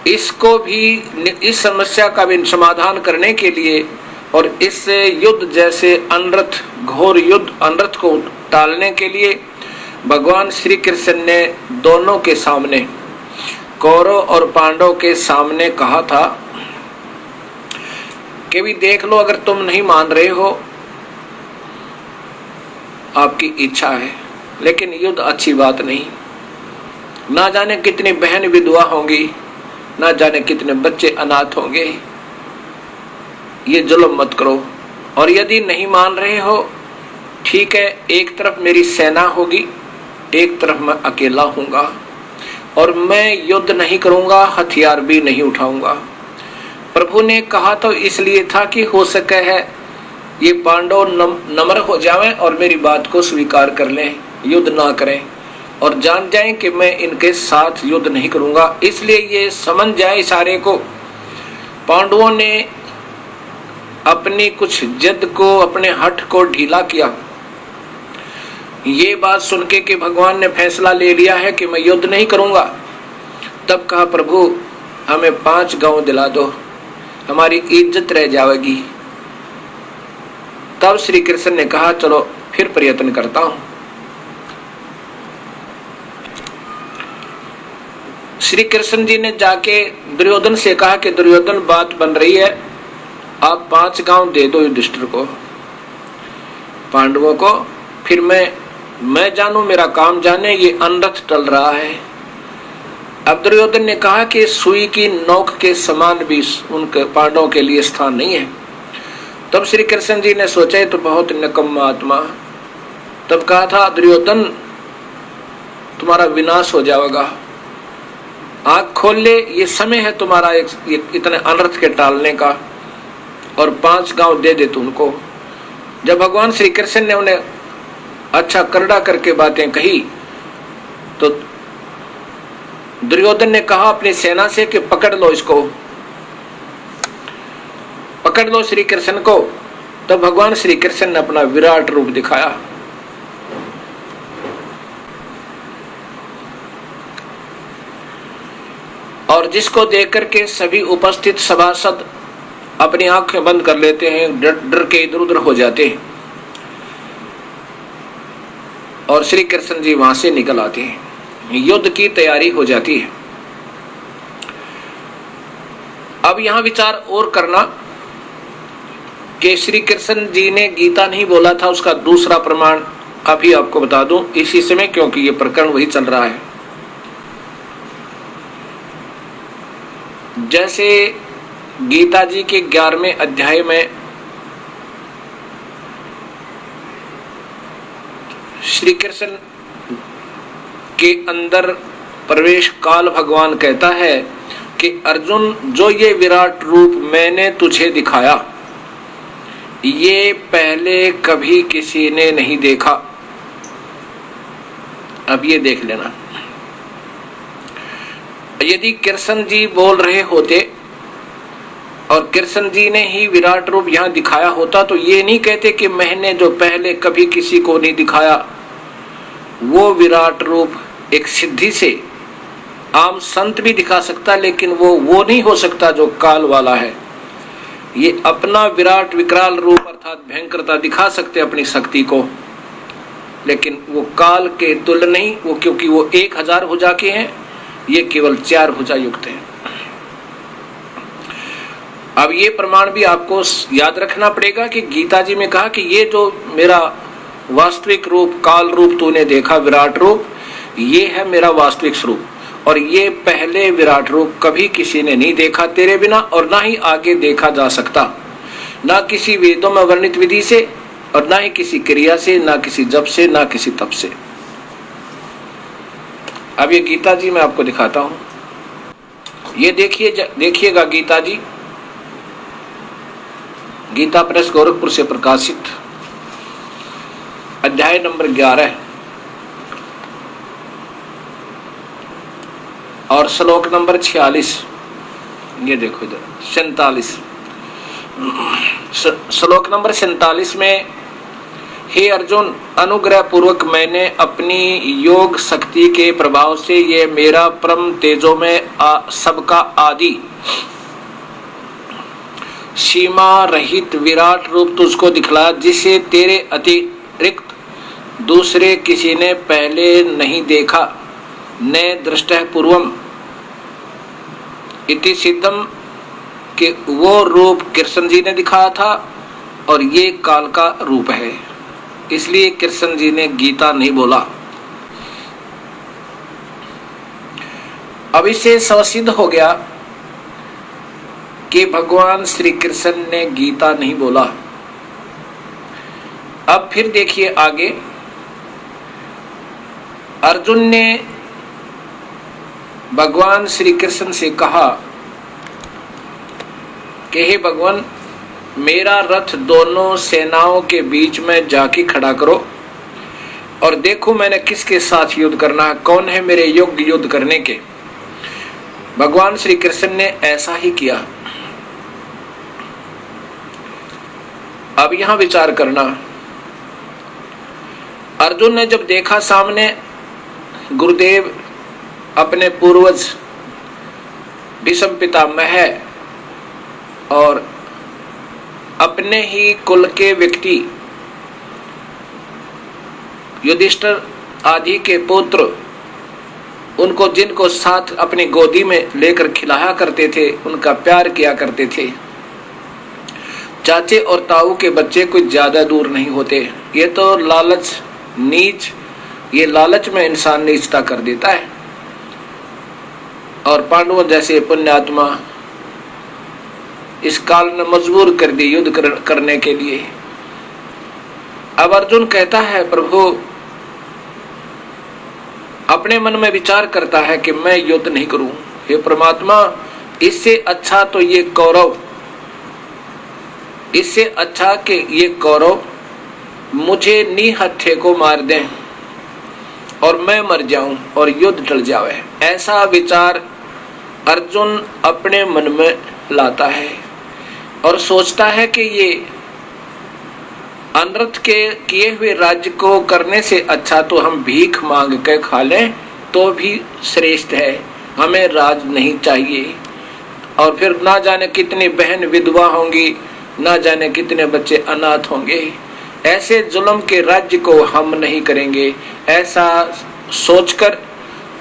इसको भी, इस समस्या का भी समाधान करने के लिए और इस युद्ध जैसे अनर्थ, घोर युद्ध अनर्थ को टालने के लिए भगवान श्री कृष्ण ने दोनों के सामने कौरव और पांडव के सामने कहा था कि भी देख लो, अगर तुम नहीं मान रहे हो, आपकी इच्छा है, लेकिन युद्ध अच्छी बात नहीं। ना जाने कितनी बहन विधवा होंगी, ना जाने कितने बच्चे अनाथ होंगे। ये जुल्म मत करो। और यदि नहीं मान रहे हो, ठीक है, एक तरफ मेरी सेना होगी, एक तरफ मैं अकेला हूंगा, और मैं युद्ध नहीं करूंगा, हथियार भी नहीं उठाऊंगा। प्रभु ने कहा तो इसलिए था कि हो सके है ये पांडव नम्र हो जाएं और मेरी बात को स्वीकार कर लें, युद्ध ना करें और जान जाएं कि मैं इनके साथ युद्ध नहीं करूंगा। इसलिए ये समझ जाए सारे को। पांडवों ने अपनी कुछ जिद को, अपने हठ को ढीला किया। ये बात सुन के कि भगवान ने फैसला ले लिया है कि मैं युद्ध नहीं करूंगा, तब कहा प्रभु हमें 5 गांव दिला दो, हमारी इज्जत रह जाएगी। तब श्री कृष्ण ने कहा चलो फिर प्रयत्न करता हूं। श्री कृष्ण जी ने जाके दुर्योधन से कहा कि दुर्योधन बात बन रही है, आप 5 गांव दे दो युधिष्ठिर को, पांडवों को, फिर मैं जानू, मेरा काम जाने, ये अनर्थ टल रहा है। अब दुर्योधन ने कहा कि सुई की नोक के समान भी उनके पांडवों के लिए स्थान नहीं है। तब श्री कृष्ण जी ने सोचा तो बहुत निकम्मा आत्मा। तब कहा था दुर्योधन तुम्हारा विनाश हो जाएगा, आंख खोल ले, ये समय है तुम्हारा इतने अनर्थ के टालने का, और 5 गांव दे दे तू उनको। जब भगवान श्री कृष्ण ने उन्हें अच्छा करड़ा करके बातें कही तो दुर्योधन ने कहा अपनी सेना से कि पकड़ लो इसको, पकड़ लो श्री कृष्ण को। तब भगवान श्री कृष्ण ने अपना विराट रूप दिखाया। और जिसको देख करके सभी उपस्थित सभासद अपनी आंखें बंद कर लेते हैं, डर के इधर उधर हो जाते हैं, और श्री कृष्ण जी वहां से निकल आते हैं। युद्ध की तैयारी हो जाती है। अब यहां विचार और करना कि श्री कृष्ण जी ने गीता नहीं बोला था, उसका दूसरा प्रमाण अभी आपको बता दूं इसी समय, क्योंकि ये प्रकरण वही चल रहा है। जैसे गीता जी के 11वें अध्याय में श्री कृष्ण के अंदर प्रवेश काल भगवान कहता है कि अर्जुन, जो ये विराट रूप मैंने तुझे दिखाया, ये पहले कभी किसी ने नहीं देखा। अब ये देख लेना, यदि कृष्ण जी बोल रहे होते और कृष्ण जी ने ही विराट रूप यहां दिखाया होता तो ये नहीं कहते कि मैंने जो पहले कभी किसी को नहीं दिखाया। वो विराट रूप एक सिद्धि से आम संत भी दिखा सकता, लेकिन वो नहीं हो सकता जो काल वाला है। ये अपना विराट विकराल रूप अर्थात भयंकरता दिखा सकते अपनी शक्ति को, लेकिन वो काल के तुल्य नहीं, वो क्योंकि वो 1000 भुजा के हैं, ये केवल 4 भुजा युक्त हैं। अब ये प्रमाण भी आपको याद रखना पड़ेगा कि गीता जी में कहा कि ये जो मेरा वास्तविक रूप, काल रूप तूने देखा, विराट रूप, ये है मेरा वास्तविक स्वरूप, और ये पहले विराट रूप कभी किसी ने नहीं देखा तेरे बिना, और ना ही आगे देखा जा सकता, ना किसी वेदों में वर्णित विधि से, और ना ही किसी क्रिया से, ना किसी जप से, ना किसी तप से। अब ये गीता जी मैं आपको दिखाता हूं। ये देखिएगा गीता जी, गीता प्रेस गोरखपुर से प्रकाशित, अध्याय नंबर 11 और श्लोक नंबर 46। ये देखो इधर 47, श्लोक नंबर 47 में, हे अर्जुन, अनुग्रह पूर्वक मैंने अपनी योग शक्ति के प्रभाव से ये मेरा परम तेजो में सबका आदि सीमा रहित विराट रूप तुझको दिखलाया, जिसे तेरे अतिरिक्त दूसरे किसी ने पहले नहीं देखा, न दृष्टः पूर्वम, इति सिद्धम कि वो रूप कृष्ण जी ने दिखाया था और ये काल का रूप है, इसलिए कृष्ण जी ने गीता नहीं बोला। अब इससे स्वसिद्ध हो गया कि भगवान श्री कृष्ण ने गीता नहीं बोला। अब फिर देखिए आगे, अर्जुन ने भगवान श्री कृष्ण से कहा कि हे भगवान, मेरा रथ दोनों सेनाओं के बीच में जाके खड़ा करो और देखो मैंने किसके साथ युद्ध करना है, कौन है मेरे योग्य युद्ध करने के। भगवान श्री कृष्ण ने ऐसा ही किया। अब यहां विचार करना, अर्जुन ने जब देखा सामने गुरुदेव अपने पूर्वज भीष्म पितामह है और अपने ही कुल के व्यक्ति युधिष्ठिर आदि के पुत्र, उनको जिनको साथ अपनी गोदी में लेकर खिलाया करते थे, उनका प्यार किया करते थे, चाचे और ताऊ के बच्चे कुछ ज्यादा दूर नहीं होते। ये तो लालच नीच, ये लालच में इंसान नीचता कर देता है। और पांडवों जैसे पुण्यात्मा इस काल ने मजबूर कर दी युद्ध करने के लिए। अब अर्जुन कहता है, प्रभु, अपने मन में विचार करता है कि मैं युद्ध नहीं करूं। हे परमात्मा, इससे अच्छा तो ये कौरव, इससे अच्छा कि ये कौरव मुझे निहत्थे को मार दें और मैं मर जाऊं और युद्ध टल जावे। ऐसा विचार अर्जुन अपने मन में लाता है और सोचता है कि ये अनर्थ के किए हुए राज्य को करने से अच्छा तो हम भीख मांग के खा लें तो भी श्रेष्ठ है, हमें राज नहीं चाहिए। और फिर ना जाने कितनी बहन विधवा होंगी, ना जाने कितने बच्चे अनाथ होंगे। ऐसे जुल्म के राज्य को हम नहीं करेंगे। ऐसा सोचकर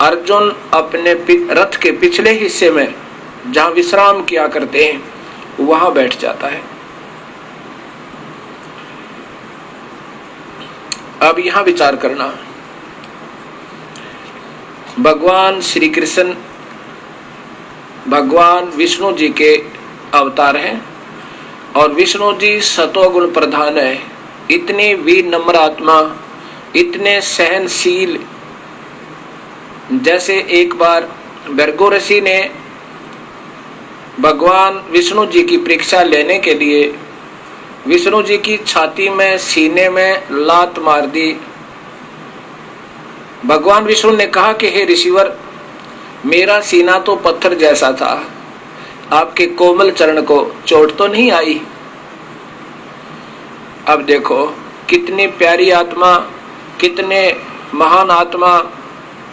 अर्जुन अपने रथ के पिछले हिस्से में जहां विश्राम किया करते हैं वहां बैठ जाता है। अब यहां विचार करना, भगवान श्री कृष्ण भगवान विष्णु जी के अवतार हैं और विष्णु जी सतोगुण प्रधान है। इतने विनम्र आत्मा, इतने सहनशील। जैसे एक बार भृगु ऋषि ने भगवान विष्णु जी की परीक्षा लेने के लिए विष्णु जी की छाती में, सीने में लात मार दी। भगवान विष्णु ने कहा कि हे ऋषिवर, मेरा सीना तो पत्थर जैसा था, आपके कोमल चरण को चोट तो नहीं आई। अब देखो कितनी प्यारी आत्मा, कितने महान आत्मा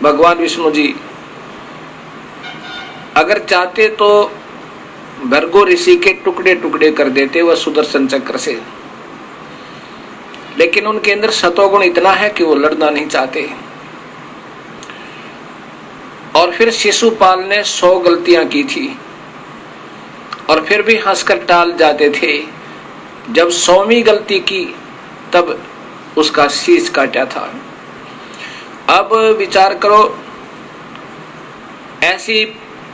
भगवान विष्णु जी। अगर चाहते तो भृगु ऋषि के टुकड़े टुकड़े कर देते वह सुदर्शन चक्र से, लेकिन उनके अंदर सतोगुण इतना है कि वो लड़ना नहीं चाहते। और फिर शिशुपाल ने 100 गलतियां की थी और फिर भी हंसकर टाल जाते थे। जब 100वीं गलती की तब उसका शीश काटा था। अब विचार करो, ऐसी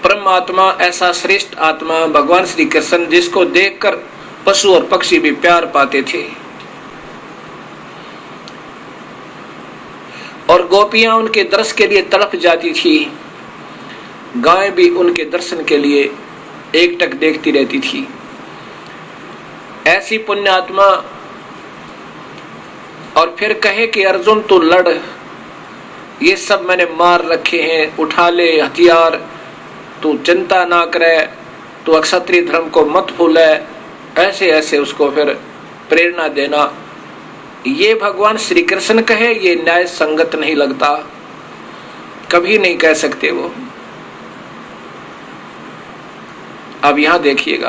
परमात्मा, ऐसा श्रेष्ठ आत्मा भगवान श्री कृष्ण, जिसको देखकर पशु और पक्षी भी प्यार पाते थे और गोपियां उनके दर्शन के लिए तड़प जाती थी, गायें भी उनके दर्शन के लिए एकटक देखती रहती थी। ऐसी पुण्यात्मा, और फिर कहे कि अर्जुन तू लड़, ये सब मैंने मार रखे हैं, उठा ले हथियार, तू चिंता ना करे, तू अक्षत्रिय धर्म को मत भूले। ऐसे ऐसे उसको फिर प्रेरणा देना, ये भगवान श्री कृष्ण कहे, ये न्याय संगत नहीं लगता, कभी नहीं कह सकते वो। अब यहां देखिएगा,